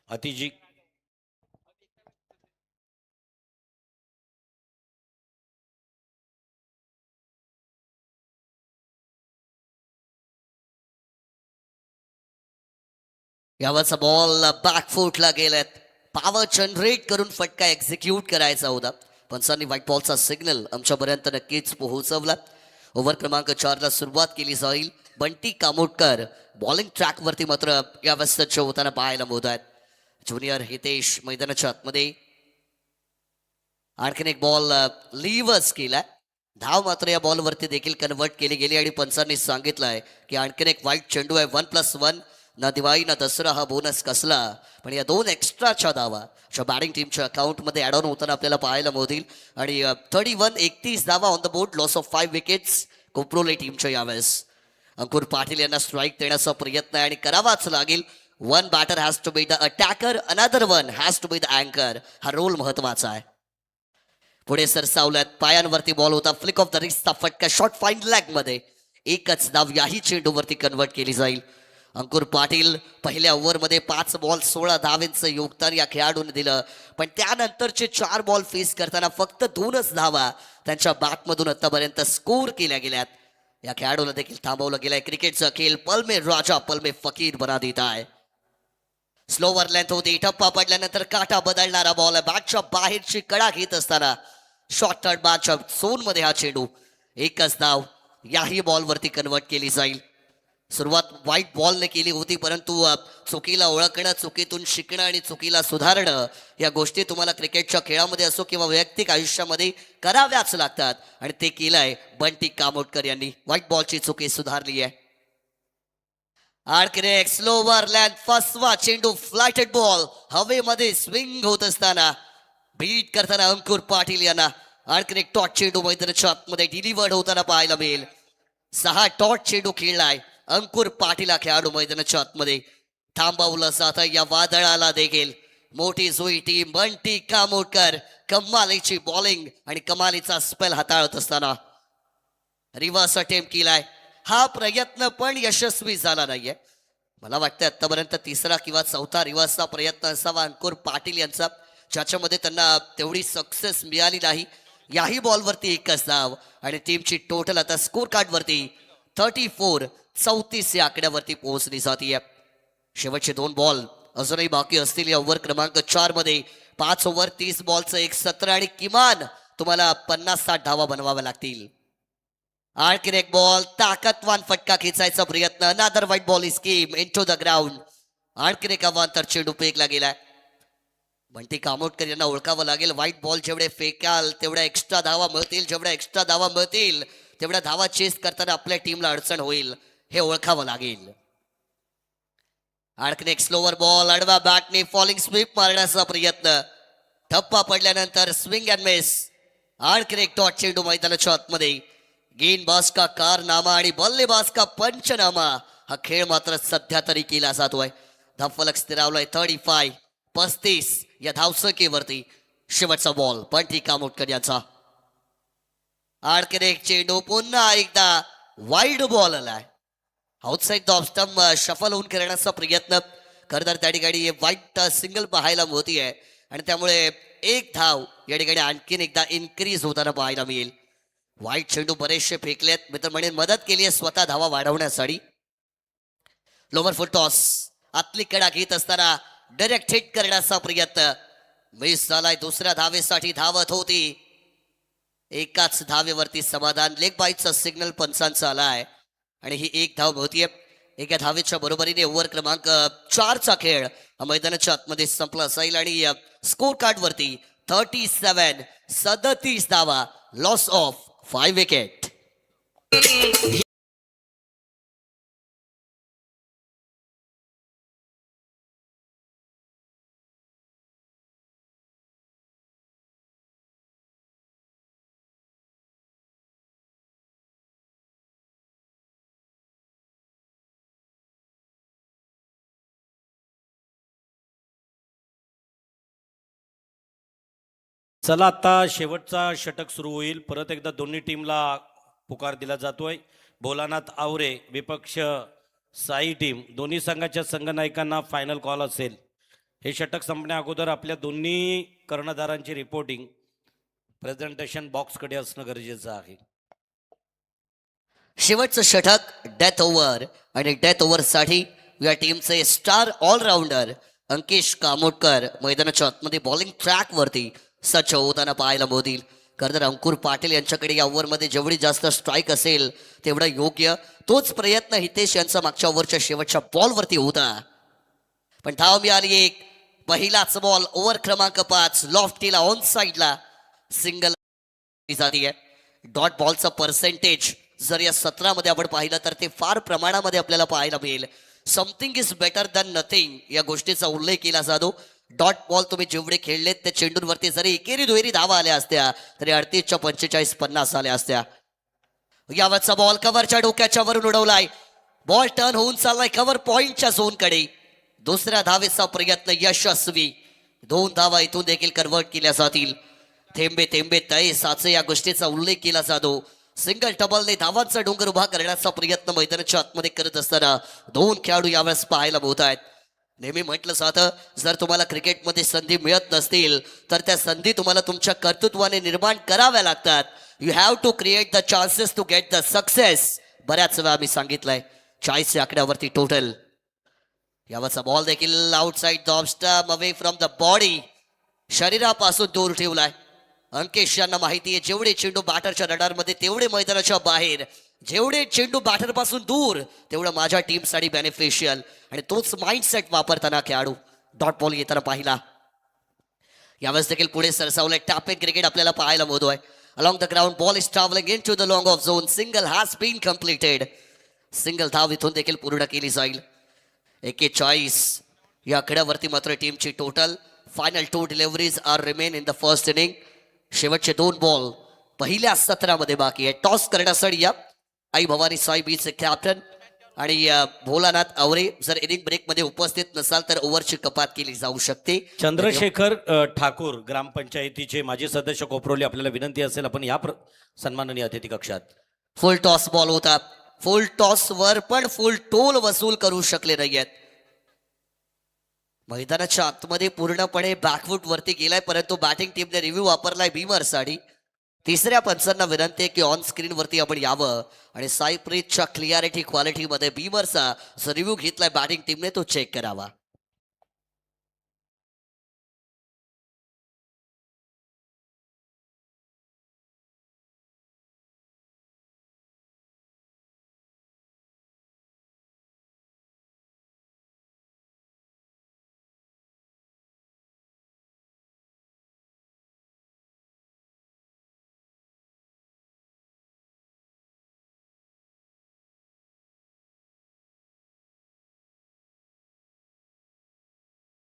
अतिजी यावरचा बॉल बॅकफुटला गेल्यात. पॉवर जनरेट करून फटका एक्झिक्यूट करायचा होता. पंचांनी व्हाईट बॉलचा सिग्नल आमच्यापर्यंत नक्कीच पोहोचवला. ओव्हर क्रमांक 4ला सुरुवात केली जाईल. बंटी कामोटकर बॉलिंग ट्रॅकवरती मात्र यावेळेस सज्ज होताना पाहायला मिळत आहेत. ज्युनियर हितेश मैदानाच्या आतमध्ये. आणखीन एक बॉल लिव्हर्स केलाय. धाव मात्र या बॉलवरती देखील कन्वर्ट केली गेली आणि पंचांनी सांगितलंय की आणखीन एक वाईट चेंडू आहे. 1+1 ना दिवाळी ना दसरा हा बोनस कसला. पण या 2 एक्स्ट्राच्या धावा बॅटिंग टीमच्या अकाउंटमध्ये ॲड ऑन होताना आपल्याला पाहायला मिळतील. आणि 31 धावा on the board. Loss of 5 wickets Koproli टीमच्या यावेळेस. अंकुर पाटील यांना स्ट्राईक देण्याचा प्रयत्न आहे आणि करावाच लागेल. One batter has to be the attacker, another one has to be the अँकर. हा रोल महत्वाचा आहे. पुढे सरसावल्यात. पायांवरती बॉल होता. फ्लिक ऑफ द रिस्टचा फटका शॉर्ट फाईन लॅग मध्ये. एकच धाव याही चेंडूवरती कन्वर्ट केली जाईल. अंकुर पाटील पहिल्या ओव्हरमध्ये 5 बॉल 16 धावेंचं योगदान या खेळाडूने दिलं. पण त्यानंतरचे 4 बॉल फेस करताना फक्त 2च धावा त्यांच्या बॅटमधून आतापर्यंत स्कोर केल्या गेल्यात. या खेळाडूला देखील थांबवलं गेलंय. क्रिकेटचा खेळ पलमे राजा पलमे फकीर बना देत आहे. स्लोवर लेंथ होती. टप्पा पडल्यानंतर काटा बदलणारा बॉल बॅटच्या बाहेरची कडा घेत असताना शॉर्ट थर्ड बॅटच्या झोन मध्ये हा चेंडू. एकच धाव याही बॉलवरती कन्वर्ट केली जाईल. सुरुवात व्हाईट बॉलने केली होती परंतु चुकीला ओळखणं, चुकीतून शिकणं आणि चुकीला सुधारणं या गोष्टी तुम्हाला क्रिकेटच्या खेळामध्ये असो किंवा वैयक्तिक आयुष्यामध्ये कराव्याच लागतात. आणि ते केलंय बंटी कामोटकर यांनी. व्हाईट बॉलची चुकी सुधारली आहे. आणखीन एक स्लोवर लँड फसवा चेंडू. फ्लायटेड बॉल हवेमध्ये स्विंग होत असताना बीट करताना अंकुर पाटील यांना आणखीन एक टॉट चेंडू मैदानाच्या आतमध्ये डिलिव्हर्ड होताना पाहायला मिळेल. 6 टॉट चेंडू खेळलाय अंकुर पाटील खेळाडू मैदानाच्या आतमध्ये. थांबवलं जातं या वादळाला देखील. मोठी जुई टीम बंटी कामोटकर कमालीची बॉलिंग आणि कमालीचा स्पेल हाताळत असताना रिव्हर्स अटेम्प्ट केलाय. हा प्रयत्न पण यशस्वी झाला नाहीये. मला वाटतं आतापर्यंत 3रा किंवा 4था रिव्हर्सचा प्रयत्न असावा अंकुर पाटील यांचा, ज्याच्यामध्ये त्यांना तेवढी सक्सेस मिळाली नाही. याही बॉलवरती एकच धाव आणि टीमची टोटल आता स्कोर कार्ड वरती 34 या आकड्यावरती पोहोचली जाते. शेवटचे 2 बॉल अजूनही बाकी असतील या ओव्हर क्रमांक 4 मध्ये. 5 ओव्हर 30 बॉलचं एक सत्र आणि किमान तुम्हाला 50-60 धावा बनवाव्या लागतील. आणखीन एक बॉल ताकदवान फटका खेचायचा प्रयत्न. Another white ball is came into the ground. आणखीन एक अवांतर चेंडू फेकला गेलाय. बंटी कामोटकर यांना ओळखावं लागेल. व्हाईट बॉल जेवढे फेकाल तेवढ्या एक्स्ट्रा धावा मिळतील. जेवढ्या एक्स्ट्रा धावा मिळतील तेवढ्या धावा चेस करताना आपल्या टीमला अडचण होईल हे ओळखावं लागेल. आणखीन एक स्लोवर बॉल आडवा बॅटने फॉलिंग स्वीप मारण्याचा प्रयत्न. धप्पा पडल्यानंतर स्विंग अँड मिस. आणखीन एक टॉट चेंडू मैदानाच्या आतमध्ये गेंदबाज का कारनामा आणि बल्लेबाज का पंचनामा हा खेळ मात्र सध्या तरी केला जातोय. धावफलक स्थिरावलाय 35 या धावसंख्येवरती. शेवटचा बॉल पण ती कामोटकर याचा. आडकडे एक चेंडू पुन्हा एकदा वाईड बॉल आलाय. Outside the off stump shuffle होऊन खेळण्याचा प्रयत्न. खरं तर त्या ठिकाणी वाईट सिंगल पाहायला होतीये आणि त्यामुळे एक धाव या ठिकाणी आणखीन एकदा इन्क्रीज होताना पाहायला मिळेल. वाईट चेंडू बरेचसे फेकलेत. मित्र म्हणे मदत केली आहे स्वतः धावा वाढवण्यासाठी. लोवर फुल टॉस आतली कडा घेत असताना डायरेक्ट हिट करण्याचा प्रयत्न मिस झालाय. दुसऱ्या धावेसाठी धावत होती. एकाच धावेवरती समाधान. लेग बाईटचा सिग्नल पंचांचा आलाय आणि ही एक धाव होतीये. एका धावेच्या बरोबरीने ओव्हर क्रमांक 4चा खेळ मैदानाच्या आतमध्ये संपला जाईल आणि स्कोर कार्ड वरती 37 धावा. Loss of 5 wicket. चला आता शेवटचा षटक सुरू होईल. परत एकदा दोन्ही टीमला पुकार दिला जातोय. भोलानाथ आवरे विपक्ष साई टीम. दोन्ही संघाच्या संघनायकांना फायनल कॉल असेल. हे षटक संपण्या अगोदर आपल्या दोन्ही कर्णधारांची रिपोर्टिंग प्रेझेंटेशन बॉक्सकडे असणं गरजेचं आहे. शेवटचं षटक डेथ ओव्हर आणि डेथ ओव्हर साठी या टीमचे स्टार ऑलराऊंडर अंकेश कामोटकर मैदानाच्या आतमध्ये बॉलिंग ट्रॅक वरती सज्ज होताना पाहायला मोदील. खरं तर अंकुर पाटील यांच्याकडे या ओव्हरमध्ये जेवढी जास्त स्ट्राईक असेल तेवढं योग्य. तोच प्रयत्न हितेश यांचा मागच्या ओव्हरच्या शेवटच्या बॉलवरती होता. पण धाव मिळाली एक. पहिलाच बॉल ओव्हर क्रमांक 5 लॉफ्टीला ऑन साईडला सिंगल जातीये. डॉट बॉलचं पर्सेंटेज जर या 17 मध्ये आपण पाहिलं तर ते फार प्रमाणामध्ये आपल्याला पाहायला मिळेल. Something is better than nothing या गोष्टीचा उल्लेख केला जातो. डॉट बॉल तुम्ही जेवढे खेळलेत त्या चेंडूंवरती जरी एकेरी दुहेरी धावा आल्या असत्या तरी 38च्या 45-50 आल्या असत्या. यावरचा बॉल कव्हरच्या डोक्याच्या वरून उडवलाय. बॉल टर्न होऊन चाललाय कव्हर पॉइंटच्या झोनकडे. दुसऱ्या धावेचा प्रयत्न यशस्वी. 2 धावा इथून देखील कन्वर्ट केल्या जातील. थेंबे थेंबे तळे साचे या गोष्टीचा उल्लेख केला जातो. सिंगल डबलने धावांचा डोंगर उभा करण्याचा प्रयत्न मैदानाच्या आतमध्ये करत असताना 2 खेळाडू यावेळेस पाहायला मिळत आहेत. नेहमी म्हटलं जातं जर तुम्हाला क्रिकेटमध्ये संधी मिळत नसतील तर त्या संधी तुम्हाला तुमच्या कर्तृत्वाने निर्माण कराव्या लागतात. You have to create the chances to get the success. बऱ्याच वेळा मी सांगितलंय. 40 आकड्यावरती टोटल. यावरचा बॉल देखील outside the off stump away from the body. शरीरापासून दूर ठेवलाय. अंकेश यांना माहिती आहे जेवढे चेंडू बॅटरच्या रडारमध्ये तेवढे मैदानाच्या बाहेर. जेवढे चेंडू बॅटर पासून दूर तेवढं माझ्या टीमसाठी बेनिफिशियल. आणि तोच माइंडसेट वापरताना खेळाडू डॉट बॉल येताना पाहिला. यावेळेस देखील पुढे सरसावलंय. टॅपिंग क्रिकेट आपल्याला पाहायला मिळतोय. Along the ground ball is travelling into the long off zone. Single has been completed. Single धाव इथून देखील पूर्ण केली जाईल. 41 या आकड्यावरती मात्र टीमची total. Final 2 deliveries are remain in the first inning. शेवटचे 2 बॉल पहिल्या 17 मध्ये बाकी आहे. टॉस करण्यासाठी या आई भवानी साई बीचे कॅप्टन आणि भोलानाथ आवरे जर इनिंग ब्रेक मध्ये उपस्थित नसाल तर ओव्हरची कपात केली जाऊ शकते. चंद्रशेखर ठाकूर ग्रामपंचायतीचे माजी सदस्य कोपरोली आपल्याला विनंती असेल आपण या सन्माननीय अतिथी कक्षात. फुल टॉस बॉल होता. फुल टॉस वर पण फुल टोल वसूल करू शकले नाहीयेत. मैदानाच्या आतमध्ये पूर्णपणे बॅकफूट वरती गेलाय परंतु बॅटिंग टीमने रिव्ह्यू वापरलाय बीमरसाठी. तिसऱ्या पंचांना विनंती आहे की ऑन स्क्रीन वरती आपण यावं आणि साईप्रीतच्या क्लिअरिटी क्वालिटीमध्ये बीमरचा जो रिव्ह्यू घेतलाय बॅटिंग टीमने तो चेक करावा.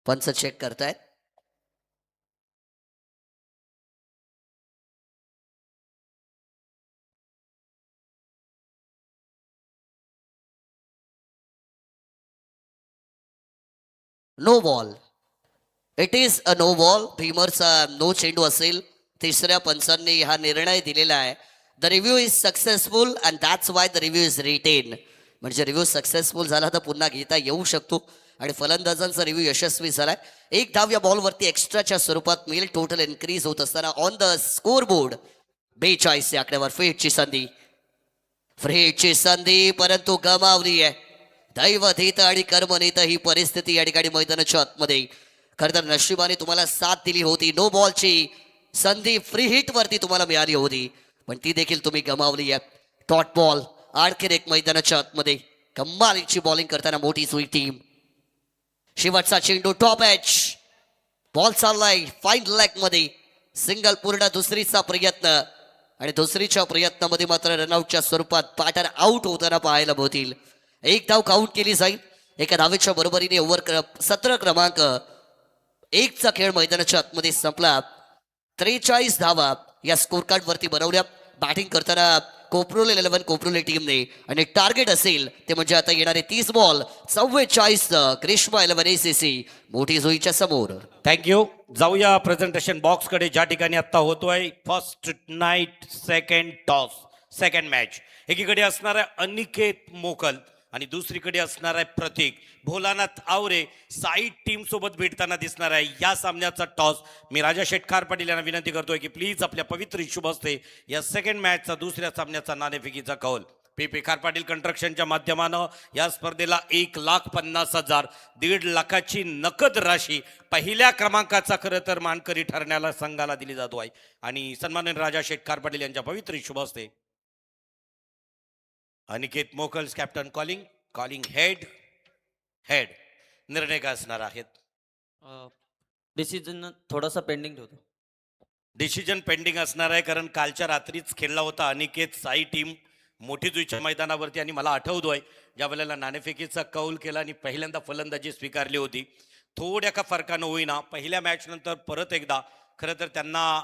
पंच चेक करतायत. No ball. It is a no ball. भीमरचा नो चेंडू असेल. तिसऱ्या पंचांनी हा निर्णय दिलेला आहे. The review is successful and that's why the review is retain. म्हणजे रिव्ह्यू सक्सेसफुल झाला तर पुन्हा घेता येऊ शकतो आणि फलंदाजांचा रिव्ह्यू यशस्वी झालाय. एक धाव या बॉलवरती एक्स्ट्राच्या स्वरूपात मिळेल. टोटल इन्क्रीज होत असताना ऑन द स्कोर बोर्ड 42 या आकड्यावर फ्रीहिटची संधी. फ्रीहिटची संधी परंतु गमावली आहे. दैवधीत आणि कर्मनीत ही परिस्थिती या ठिकाणी मैदानाच्या आतमध्ये. खरं तर नशिबाने तुम्हाला साथ दिली होती. नो बॉलची संधी फ्री हिट वरती तुम्हाला मिळाली होती पण ती देखील तुम्ही गमावली आहे. डॉट बॉल आणखीन एक मैदानाच्या आतमध्ये. कमालीची बॉलिंग करताना मोठी सुई टीम. शेवटचा चेंडू टॉप एच. बॉल चाललाय फाईन लेग मध्ये. सिंगल पूर्ण दुसरीचा प्रयत्न आणि दुसरीच्या प्रयत्नामध्ये मात्र रनआउटच्या स्वरूपात पॅटर्न आउट होताना पाहायला मिळतील. एक धाव काउंट केली जाईल. एका धावेच्या बरोबरीने ओव्हर 17 क्रमांक 1चा खेळ मैदानाच्या आतमध्ये संपला. 43 धावा या स्कोर कार्ड वरती बनवल्या. बॅटिंग करताना कोपरोले 11 कोपरोले टीमने आणि टार्गेट असेल ते म्हणजे आता येणारे 30 बॉल 44 ग्रीष्मा 11 ACC मोठी जोईच्या समोर. थँक्यू. जाऊया प्रेझेंटेशन बॉक्स कडे ज्या ठिकाणी आता होतोय first night second toss second match. एकीकडे असणार आहे अनिकेत मोकल आणि दुसरीकडे असणार आहे प्रतीक. भोलानाथ आवरे साईड टीम सोबत भेटताना दिसणार आहे. या सामन्याचा टॉस मी राजा शेटकार पाटील यांना विनंती करतोय की प्लीज आपल्या पवित्र शुभ हस्ते या सेकंड मॅचचा दुसऱ्या सामन्याचा नाणेफेकीचा कौल पी खार पाटील कंस्ट्रक्शनच्या माध्यमानं या स्पर्धेला 1,50,000 1.5 लाखाची नकद राशी पहिल्या क्रमांकाचा खरं तर मानकरी ठरण्याला संघाला दिली जातो आहे आणि सन्माननीय राजा शेटकार पाटील यांच्या पवित्र शुभ हस्ते अनिकेत मोकल्स कॅप्टन कॉलिंग हेड निर्णय काय असणार आहेत. डिसिजन थोडासा पेंडिंग ठेवतो. डिसिजन पेंडिंग असणार आहे कारण कालच्या रात्रीच खेळला होता अनिकेत साई टीम मोठी जुईच्या मैदानावरती आणि मला आठवतोय ज्या वेळेला नाणेफेकीचा कौल केला आणि पहिल्यांदा फलंदाजी स्वीकारली होती. थोड्या का फरकानं होईना पहिल्या मॅच नंतर परत एकदा खरं तर त्यांना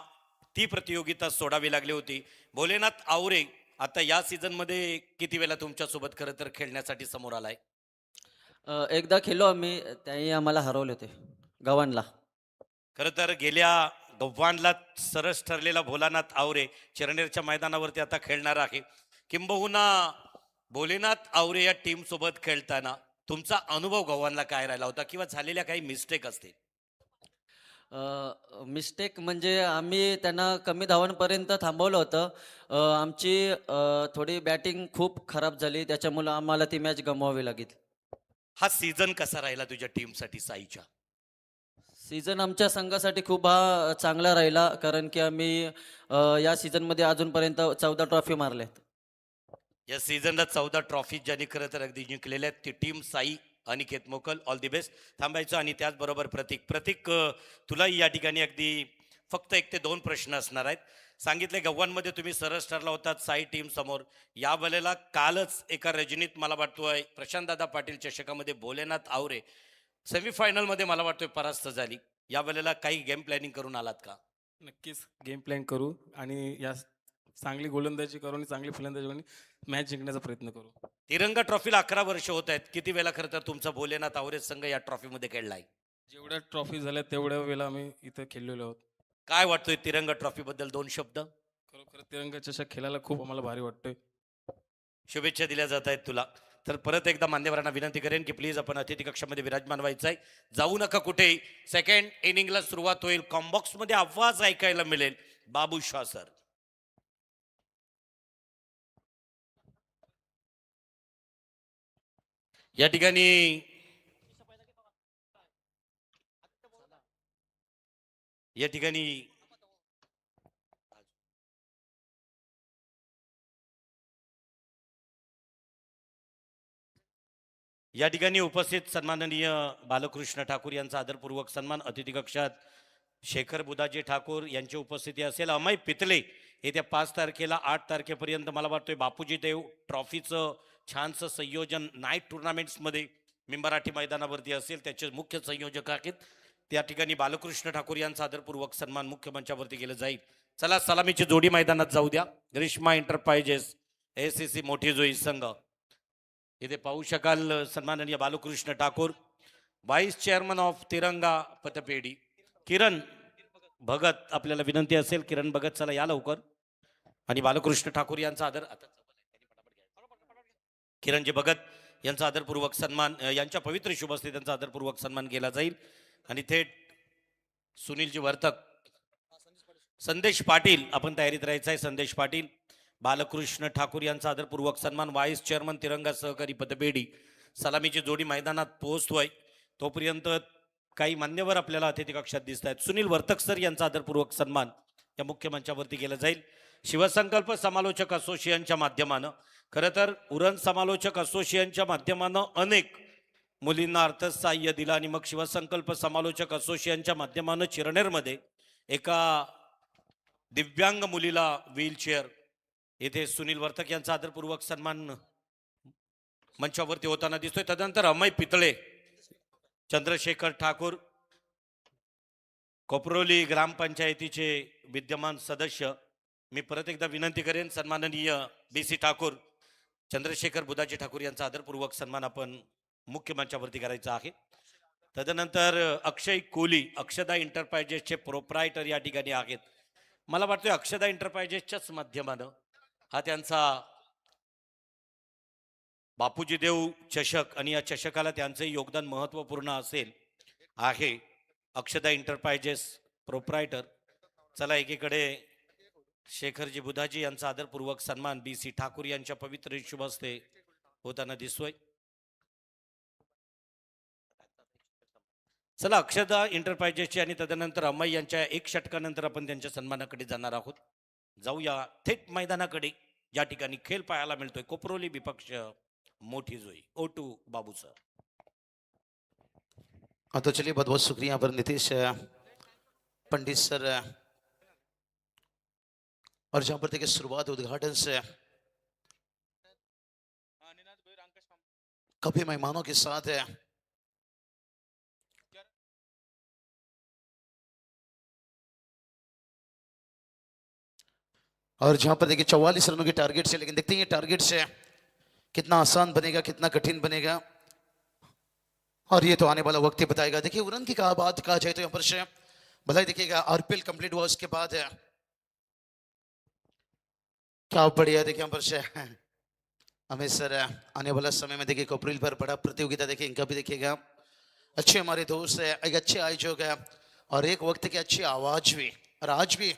ती प्रतियोगिता सोडावी लागली होती. भोलेनाथ आवरे आता या सीझन मध्ये किती वेळा तुमच्या सोबत खरं तर खेळण्यासाठी समोर आलाय. एकदा खेळलो आम्ही, त्याही आम्हाला हरवले होते गव्हाणला. खरं तर गेल्या गव्हाणला सरस ठरलेला भोलानाथ आवरे चिरनेरच्या मैदानावरती आता खेळणार आहे. किंबहुना भोलेनाथ आवरे या टीम सोबत खेळताना तुमचा अनुभव गव्हाणला काय राहिला होता किंवा झालेल्या काही मिस्टेक असतील. मिस्टेक म्हणजे आम्ही त्यांना कमी धावांपर्यंत थांबवलं होतं. आमची थोडी बॅटिंग खूप खराब झाली, त्याच्यामुळं आम्हाला ती मॅच गमवावी लागली. हा सीझन कसा राहिला तुझ्या टीमसाठी साईच्या. सीझन आमच्या संघासाठी खूप हा चांगला राहिला कारण की आम्ही या सीझनमध्ये अजूनपर्यंत 14 ट्रॉफी मारल्यात. या सीझनला 14 ट्रॉफी ज्यांनी खरं तर अगदी जिंकलेल्या आहेत ती टीम साई अनिकेत मोकल ऑल दी बेस्ट. थांबायचं आणि त्याचबरोबर प्रतीक तुलाही या ठिकाणी अगदी फक्त 1 ते 2 प्रश्न असणार आहेत. सांगितले गव्हाणमध्ये तुम्ही सरस ठरला होतात साई टीम समोर. या वेळेला कालच एका रजनीत मला वाटतोय प्रशांतदादा पाटील चषकामध्ये भोलेनाथ आवरे सेमीफायनलमध्ये मला वाटतोय परास्त झाली. या वेळेला काही गेम प्लॅनिंग करून आलात का. नक्कीच गेम प्लॅन करू आणि या चांगली गोलंदाजी करू आणि चांगली फलंदाजी करून मॅच जिंकण्याचा प्रयत्न करू. तिरंगा ट्रॉफीला 11 वर्ष होत आहेत. किती वेळा खरं तर तुमचा भोलेनाथ आवरे संघ या ट्रॉफीमध्ये खेळलाय. जेवढ्या ट्रॉफी झाल्या तेवढ्या वेळेला आम्ही इथं खेळलेलो आहोत. काय वाटतोय तिरंगा ट्रॉफी बद्दल 2 शब्द. खरोखर तिरंगा चषक खेळायला खूप आम्हाला भारी वाटतंय. शुभेच्छा दिल्या जात आहेत तुला. तर परत एकदा मान्यवरांना विनंती करेन की प्लीज आपण अतिथी कक्षामध्ये विराजमान व्हायचं आहे. जाऊ नका कुठेही. सेकंड इनिंगला सुरुवात होईल. कॉम्बॉक्स मध्ये आवाज ऐकायला मिळेल. बाबू शाह सर. या ठिकाणी उपस्थित सन्माननीय बालकृष्ण ठाकूर यांचा आदरपूर्वक सन्मान. अतिथी कक्षात शेखर बुधाजी ठाकूर यांची उपस्थिती असेल. अमय पितले येत्या 5 तारखेला 8 तारखेपर्यंत मला वाटतोय बापूजी देव ट्रॉफीचं छानसं संयोजन नाईट टुर्नामेंट्समध्ये मी मराठी मैदानावरती असेल. त्याचे मुख्य संयोजक आहेत. त्या ठिकाणी बालकृष्ण ठाकूर यांचा आदरपूर्वक सन्मान मुख्य मंचावरती केलं जाईल. चला सलामीची जोडी मैदानात जाऊ द्या. ग्रीष्मा एंटरप्राइजेस ACC मोठी जोई संघ इथे पाहू शकाल. सन्माननीय Balkrishna Thakur vice chairman of Tiranga पतपेढी किरण भगत, आपल्याला विनंती असेल किरण भगत चला या लवकर. आणि बालकृष्ण ठाकूर यांचा आदर किरणजी भगत यांचा आदरपूर्वक सन्मान, यांच्या पवित्र शुभ हस्ते त्यांचा आदरपूर्वक सन्मान केला जाईल. आणि थेट सुनीलजी वर्तक, संदेश पाटील, आपण तयारीत राहायचं आहे. संदेश पाटील, बालकृष्ण ठाकूर यांचा आदरपूर्वक सन्मान. व्हाईस चेअरमन तिरंगा सहकारी पतपेढी सलामीची जोडी मैदानात पोहोचतोय. तोपर्यंत काही मान्यवर आपल्याला अतिथी कक्षात दिसत आहेत. सुनील वर्तक सर यांचा आदरपूर्वक सन्मान या मुख्य मंचावरती केला जाईल. शिवसंकल्प समालोचक असोसिएशनच्या माध्यमानं, खरं तर उरण समालोचक असोसिएशनच्या माध्यमानं अनेक मुलींना अर्थसहाय्य दिलं आणि मग शिवसंकल्प समालोचक असोसिएशनच्या माध्यमानं चिरनेरमध्ये एका दिव्यांग मुलीला व्हीलचेअर, येथे सुनील वर्तक यांचा आदरपूर्वक सन्मान मंचावरती होताना दिसतोय. तदनंतर अमय पितळे, चंद्रशेखर ठाकूर, कोपरोली ग्रामपंचायतीचे विद्यमान सदस्य. मी परत एकदा विनंती करेन, सन्माननीय BC ठाकूर, चंद्रशेखर बुधाजी ठाकूर यांचा आदरपूर्वक सन्मान आपण मुख्य मंचावरती करायचा आहे. तदनंतर अक्षय कोली, अक्षदा एंटरप्राइजेसचे प्रोप्रायटर या ठिकाणी आहेत. मला वाटतं अक्षदा एंटरप्राइजेसच्याच माध्यमानं हा त्यांचा बापूजी देव चषक, आणि या चषकाला त्यांचे योगदान महत्त्वपूर्ण असेल आहे. अक्षदा एंटरप्राइजेस प्रोप्रायटर. चला, एकीकडे शेखरजी बुधाजी यांचा आदरपूर्वक सन्मान BC ठाकूर यांच्या पवित्र शुभ हस्ते होताना दिसतोय. चला, अक्षदा एंटरप्राइजेसची आणि तदनंतर अमय यांच्या एक षटकानंतर आपण त्यांच्या सन्मानाकडे जाणार आहोत. जाऊया थेट मैदानाकडे, या ठिकाणी खेळ पाहायला मिळतोय. कोपरोली विपक्ष मोठी जोई. O2 बाबू सर. हाँ तो चलिए, बहुत बहुत शुक्रिया यहाँ पर नीतीश पंडित सर, और जहाँ पर देखिए शुरुआत उद्घाटन से काफी मेहमानों के साथ है. और जहां पर देखिए 44 रनों के टारगेट से, लेकिन देखते हैं ये टारगेट से कितना आसान बनेगा, कितना कठिन बनेगा, और ये तो आने वाला वक्त ही बताएगा. देखिए उड़न की बात कहा जाए तो यहाँ पर से भलाई देखिएगा RPL कंप्लीट हुआ, उसके बाद है क्या बढ़िया. देखिए यहाँ पर से हमें सर आने वाला समय में देखिए अप्रैल पर बड़ा प्रतियोगिता देखिए इनका भी देखिएगा. अच्छे हमारे दोस्त है, एक अच्छे आयोजक है, और एक वक्त की अच्छी आवाज भी, और आज भी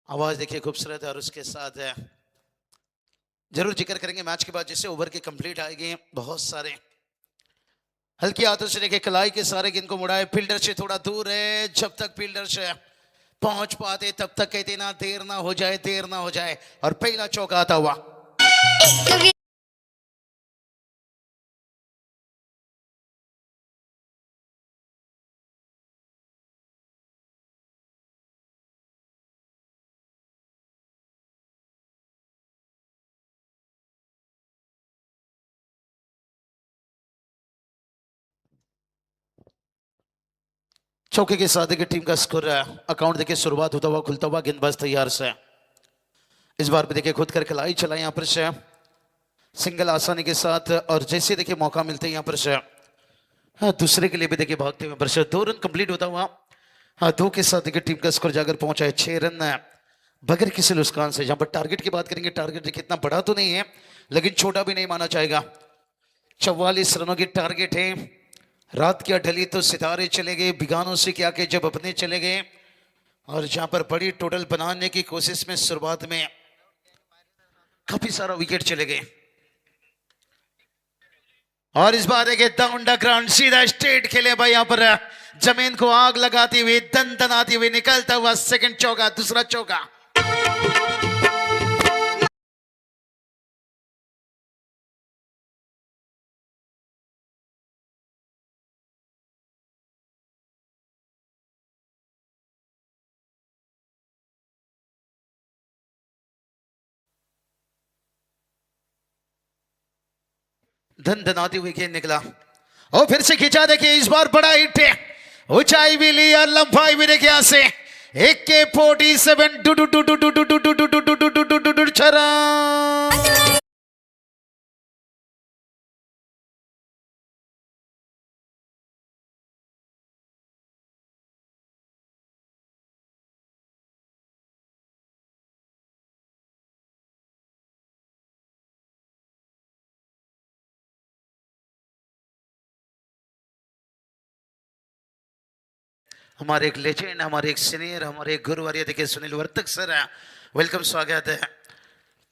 आवाज देखिए खूबसूरत है. और उसके साथ है जरूर जिक्र करेंगे मैच के बाद, जैसे ओवर के कंप्लीट आएंगे बहुत सारे हल्की हाथों से देखिए कलाई के सारे गेंद को मुड़ाए. फील्डर से थोड़ा दूर है, जब तक फील्डर से पहुंच पाते तब तक कहते ना देर ना हो जाए, देर ना हो जाए. और पहला चौका आता हुआ चौके के साथ देखिए टीम का स्कोर अकाउंट देखिए शुरुआत होता हुआ खुलता हुआ. गेंदबाज तैयार से इस बार भी देखिए खुद कर खिलाई चला यहाँ पर से सिंगल आसानी के साथ. और जैसे देखिए मौका मिलते हैं यहाँ पर से दूसरे के लिए भी देखिए भागते हुए पर से 2 रन कंप्लीट होता हुआ. 2 के साथ देखिए टीम का स्कोर जाकर पहुंचा है 6 रन बगैर किसी नुकसान से. जहां पर टारगेट की बात करेंगे, टारगेट देखिए इतना बड़ा तो नहीं है, लेकिन छोटा भी नहीं माना जाएगा. 44 रनों की टारगेट है. रात क्या ढली तो सितारे चले गए, बिगानों से क्या के जब अपने चले गए. और जहां पर बड़ी टोटल बनाने की कोशिश में शुरुआत में काफी सारा विकेट चले गए. और इस बार देखिए डाउन द ग्राउंड सीधा स्ट्रेट खेले भाई, यहां पर जमीन को आग लगाती हुई, दन दनाती हुई निकलता हुआ सेकंड चौका, दूसरा चौका. धन धनाती हुई गेंद निकला और फिर से खींचा. देखिए इस बार बड़ा हिट है, ऊंचाई भी ली और लंबाई भी देखिए यहां से AK-47 डू डू डू डू डू डू डू डू डू डू डू डू डू डू छरा. हमारे एक लेजेंड, हमारे एक सीनियर, हमारे एक गुरुवार्य देखिए सुनील वर्तक सर, वेलकम, स्वागत है।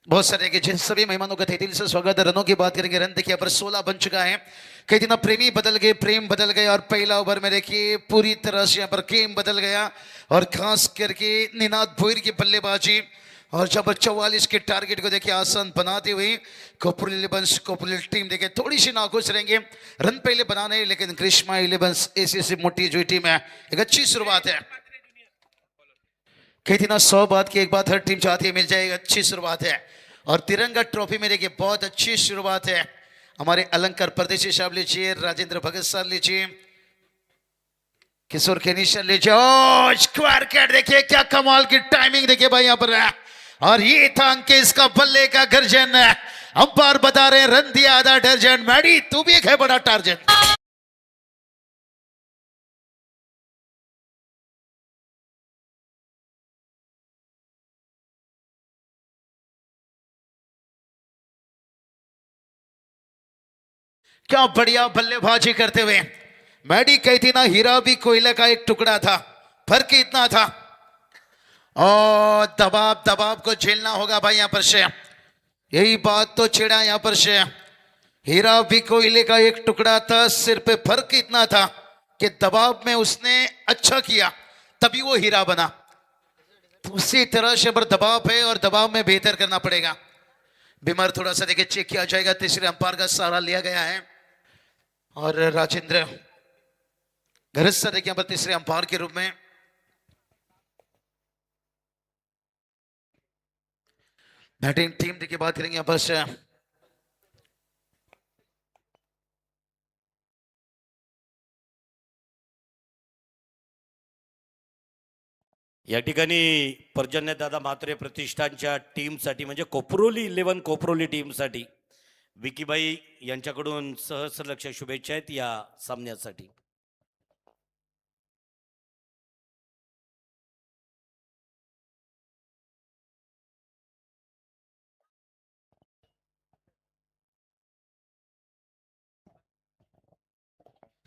बहुत सारे के जिन सभी मेहमानों का दिल से स्वागत है। रनों की बात करेंगे, रन देखिए पर 16 बन चुका है। कई दिनों प्रेमी बदल गए, प्रेम बदल गए, और पहला ओवर में देखिए पूरी तरह से यहाँ पर गेम बदल गया, और खास करके निनाद भोईर की बल्लेबाजी, और जब 44 के टारगेट को देखिए आसान बनाते हुए कोपरोली इलेवंस, कोपरोली टीम देखिए थोड़ी सी नाखुश रहेंगे, रन पहले बनाने, लेकिन ग्रीष्मा इलेवंस ऐसी मोटी जो टीम है, एक अच्छी शुरुआत है। कहती ना 100 बात की एक बात हर टीम चाहती है मिल जाएगी, अच्छी शुरुआत है। और तिरंगा ट्रॉफी में देखिए बहुत अच्छी शुरुआत है। हमारे अलंकार परदेशी साहब लीजिए, राजेंद्र भगत सर लीजिए, किशोर केनीशर लीजिए, और स्क्वायर कैट देखिए क्या कमाल की टाइमिंग देखिए भाई यहाँ पर है। और ये था अंकेश का बल्ले का गर्जन, अंपायर बता रहे रन दिया आधा दर्जन, मैडी तू भी एक है बड़ा टार्जन। क्या बढ़िया बल्लेबाजी करते हुए मैडी कहती ना हीरा भी कोयले का एक टुकड़ा था, फर्क इतना था। और दबाव दबाव को झेलना होगा भाई यहाँ पर से, यही बात तो छेड़ा यहाँ पर से। हीरा भी कोयले का एक टुकड़ा था, सिर पे फर्क इतना था कि दबाव में उसने अच्छा किया तभी वो हीरा बना। तो उसी तरह से पर दबाव है और दबाव में बेहतर करना पड़ेगा। बीमार थोड़ा सा देखिए चेक किया जाएगा, तीसरे अंपायर का सहारा लिया गया है, और राजेंद्र घरत सर देखिए पर तीसरे अंपायर के रूप में। बैटिंग टीम देखिए बात करेंगे यहाँ पर से, या ठिकाणी पर्जन्यदादा म्हात्रे प्रतिष्ठानच्या टीमसाठी म्हणजे कोपरोली 11 कोपरोली टीमसाठी विकीबाई यांच्याकडून सहस्र शुभेच्छा आहेत या सामन्यासाठी।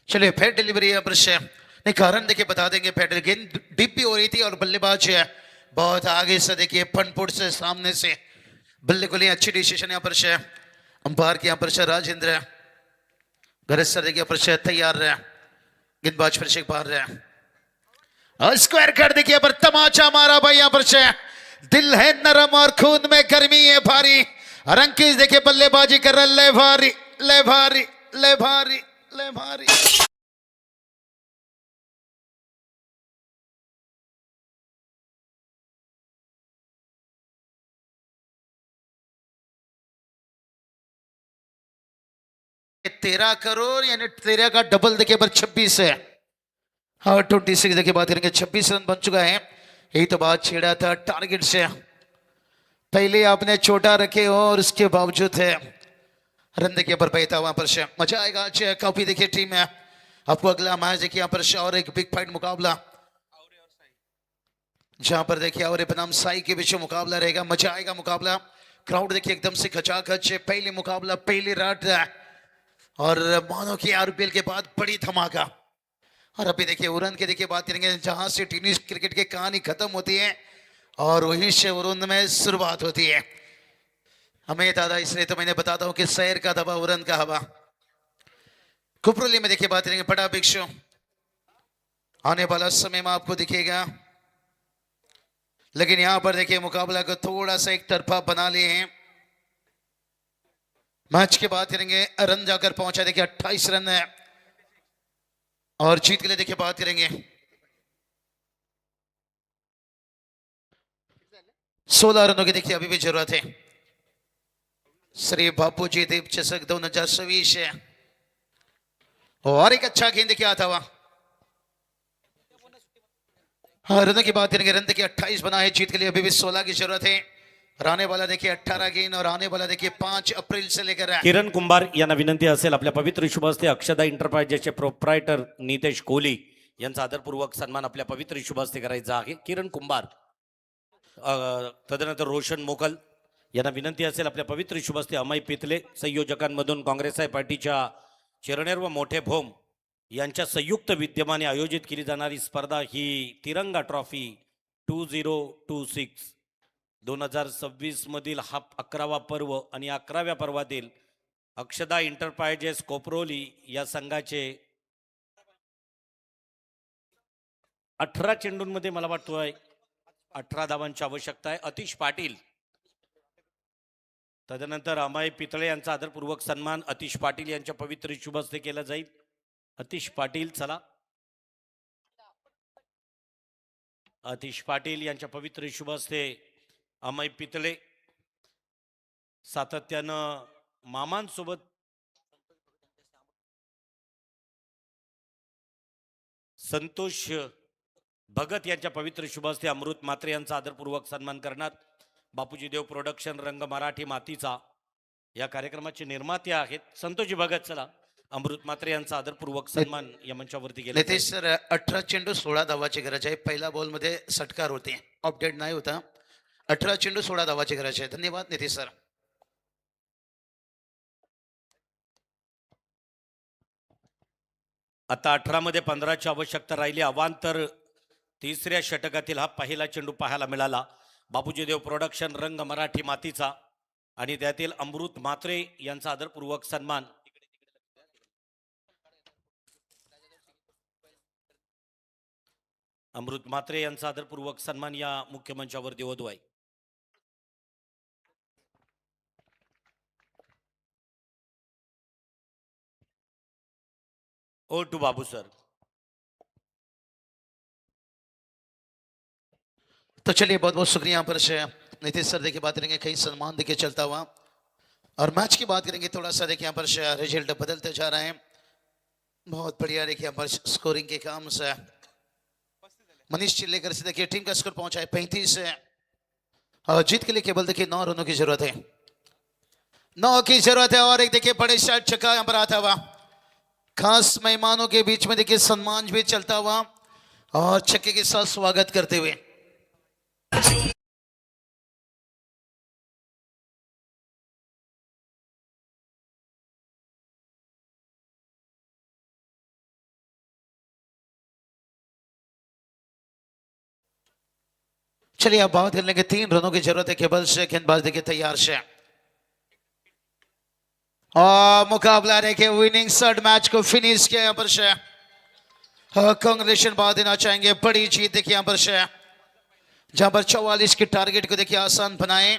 चलिए फिर डिलीवरी है अवश्य, नहीं कारण देखिए बता देंगे। फिर गेंद डीप भी हो रही थी और बल्लेबाज है बहुत आगे से देखिए फनपुट से सामने से बल्ले को लिए, अच्छी डिसीजन यहाँ पर से अंपायर के यहाँ पर से राजेंद्र घरत सर देखिए पर से तैयार रहे, गेंदबाज फिर से एक बार रहे, और स्क्वायर कर देखिए पर तमाचा मारा भाई यहाँ पर से। दिल है नरम और खून में गर्मी है भारी, और अंकित देखिए बल्लेबाजी कर रहा, ले भारी ले भारी ले भारी ले भारी। तेरह करोड़ यानी 13 का डबल देखिए पर 26 है, हाँ 26 देखिए बात करेंगे, 26 रन बन चुका है। यही तो बात छेड़ा था टारगेट से, पहले आपने छोटा रखे हो और उसके बावजूद है रन देखिए पर बहता वहां पर से। मजा आएगा आज काफी देखिए टीम है आपको अगला मैच देखिए यहाँ पर से, और एक बिग फाइट मुकाबला जहां पर देखिए और बनाम साई के बीच मुकाबला रहेगा, मजा आएगा मुकाबला। क्राउड देखिए एकदम से खचाखच, पहले मुकाबला पहली रात, और मानो कि आरपीएल के बाद बड़ी धमाका। और अभी देखिए उरन के देखिए बात करेंगे, जहां से टेनिस क्रिकेट की कहानी खत्म होती है और वहीं से उरन में शुरुआत होती है। हमें दादा इसलिए तो मैंने बताता हूं कि शहर का दबा उरन का हवा। कुपरोली में देखिए बात करेंगे, बड़ा बिग शो आने वाला समय में आपको दिखेगा, लेकिन यहां पर देखिए मुकाबला को थोड़ा सा एक तरफा बना लिए हैं। मैच की बात करेंगे, रन जाकर पहुंचा देखिए 28 रन है, और जीत के लिए देखिए बात करेंगे 16 रनों की देखिए अभी भी जरूरत है। श्री बापूजी देव चषक 2026 है, और एक अच्छा गेंद देखिए आता हुआ। हाँ रनों की बात करेंगे, रन देखिए 28 बना है, जीत के लिए अभी भी 16 की जरूरत है। और आने वाला देखिए 18 गेंद, और आने वाला देखिए 5 अप्रैल से लेकर किरण कुंभार यांना विनंती असेल आपल्या पवित्र शुभ हस्ते अक्षदा एंटरप्राइजेसचे प्रोप्रायटर नितेश कोहली यांचा आदरपूर्वक सन्मान आपल्या पवित्र शुभ हस्ते करायचा आहे। किरण कुंभार, तदनंतर रोशन मोकल यांना विनंती असेल आपल्या पवित्र शुभ हस्ते अमय पितले संयोजकांमधून काँग्रेस पार्टीच्या चिरनेर व मोठे भोम यांच्या संयुक्त विद्यमाने आयोजित केली जाणारी स्पर्धा ही तिरंगा ट्रॉफी 2026 2026 मधील हा 11वा पर्व आणि 11व्या पर्वातील अक्षदा एंटरप्राइजेस कोपरोली या संघाचे 18 चेंडूंमध्ये मला वाटतोय 18 धावांची आवश्यकता आहे. अतिश पाटील, तदनंतर अमय पितळे यांचा आदरपूर्वक सन्मान अतिश पाटील यांच्या पवित्र शुभ हस्ते केला जाईल. अतिश पाटील, चला. अतिश पाटील यांच्या पवित्र शुभ हस्ते अमय पितळे सातत्यानं मामांसोबत संतोष भगत यांच्या पवित्र शुभ हस्ते अमृत म्हात्रे यांचा आदरपूर्वक सन्मान करणार. बापूजी देव प्रोडक्शन रंग मराठी मातीचा या कार्यक्रमाचे निर्माते आहेत संतोषजी भगत. चला, अमृत म्हात्रे यांचा आदरपूर्वक सन्मान या मंचावरती केला जाईल. नितेश सर 18 चेंडू 16 धावाची गरज आहे. पहिल्या बॉल मध्ये षटकार होते, अपडेट नाही होता. 18 चेंडू 16 धावाची गरज आहे. धन्यवाद नितेश सर. आता 18 मध्ये 15ची आवश्यकता राहिली. अवांतर तिसऱ्या षटकातील हा पहिला चेंडू पाहायला मिळाला. बापूजी देव प्रोडक्शन रंग मराठी मातीचा आणि त्यातील अमृत म्हात्रे यांचा आदरपूर्वक सन्मान. अमृत म्हात्रे यांचा आदरपूर्वक सन्मान या मुख्य मंचावरती होतो आहे. ओ टू बाबू सर. तो चलिए बहुत बहुत शुक्रिया पर से नितेश सर. देखिए बात करेंगे कई सम्मान देखिए चलता हुआ, और मैच की बात करेंगे थोड़ा सा. देखिए यहाँ पर से रिजल्ट बदलते जा रहे हैं. बहुत बढ़िया. देखिए यहाँ पर स्कोरिंग के काम से मनीष चिल्लेकर से देखिए टीम का स्कोर पहुंचा है 35 से, और जीत के लिए केवल देखिए 9 रनों की जरूरत है. 9 की जरूरत है. और एक देखिए बड़े शॉट छक्का यहाँ पर आता हुआ, खास मेहमानों के बीच में देखिए सम्मान भी चलता हुआ और छक्के के साथ स्वागत करते हुए. चलिए अब बात कर लेंगे 3 रनों की जरूरत है केवल से. गेंदबाज देखिए तैयार से, और मुकाबला देखिए विनिंग शॉट मैच को फिनिश किया यहाँ पर से. कांग्रेचुलेशन बात देना चाहेंगे. बड़ी जीत देखिए यहाँ पर से, जहां पर 44 के टारगेट को देखिए आसान बनाए.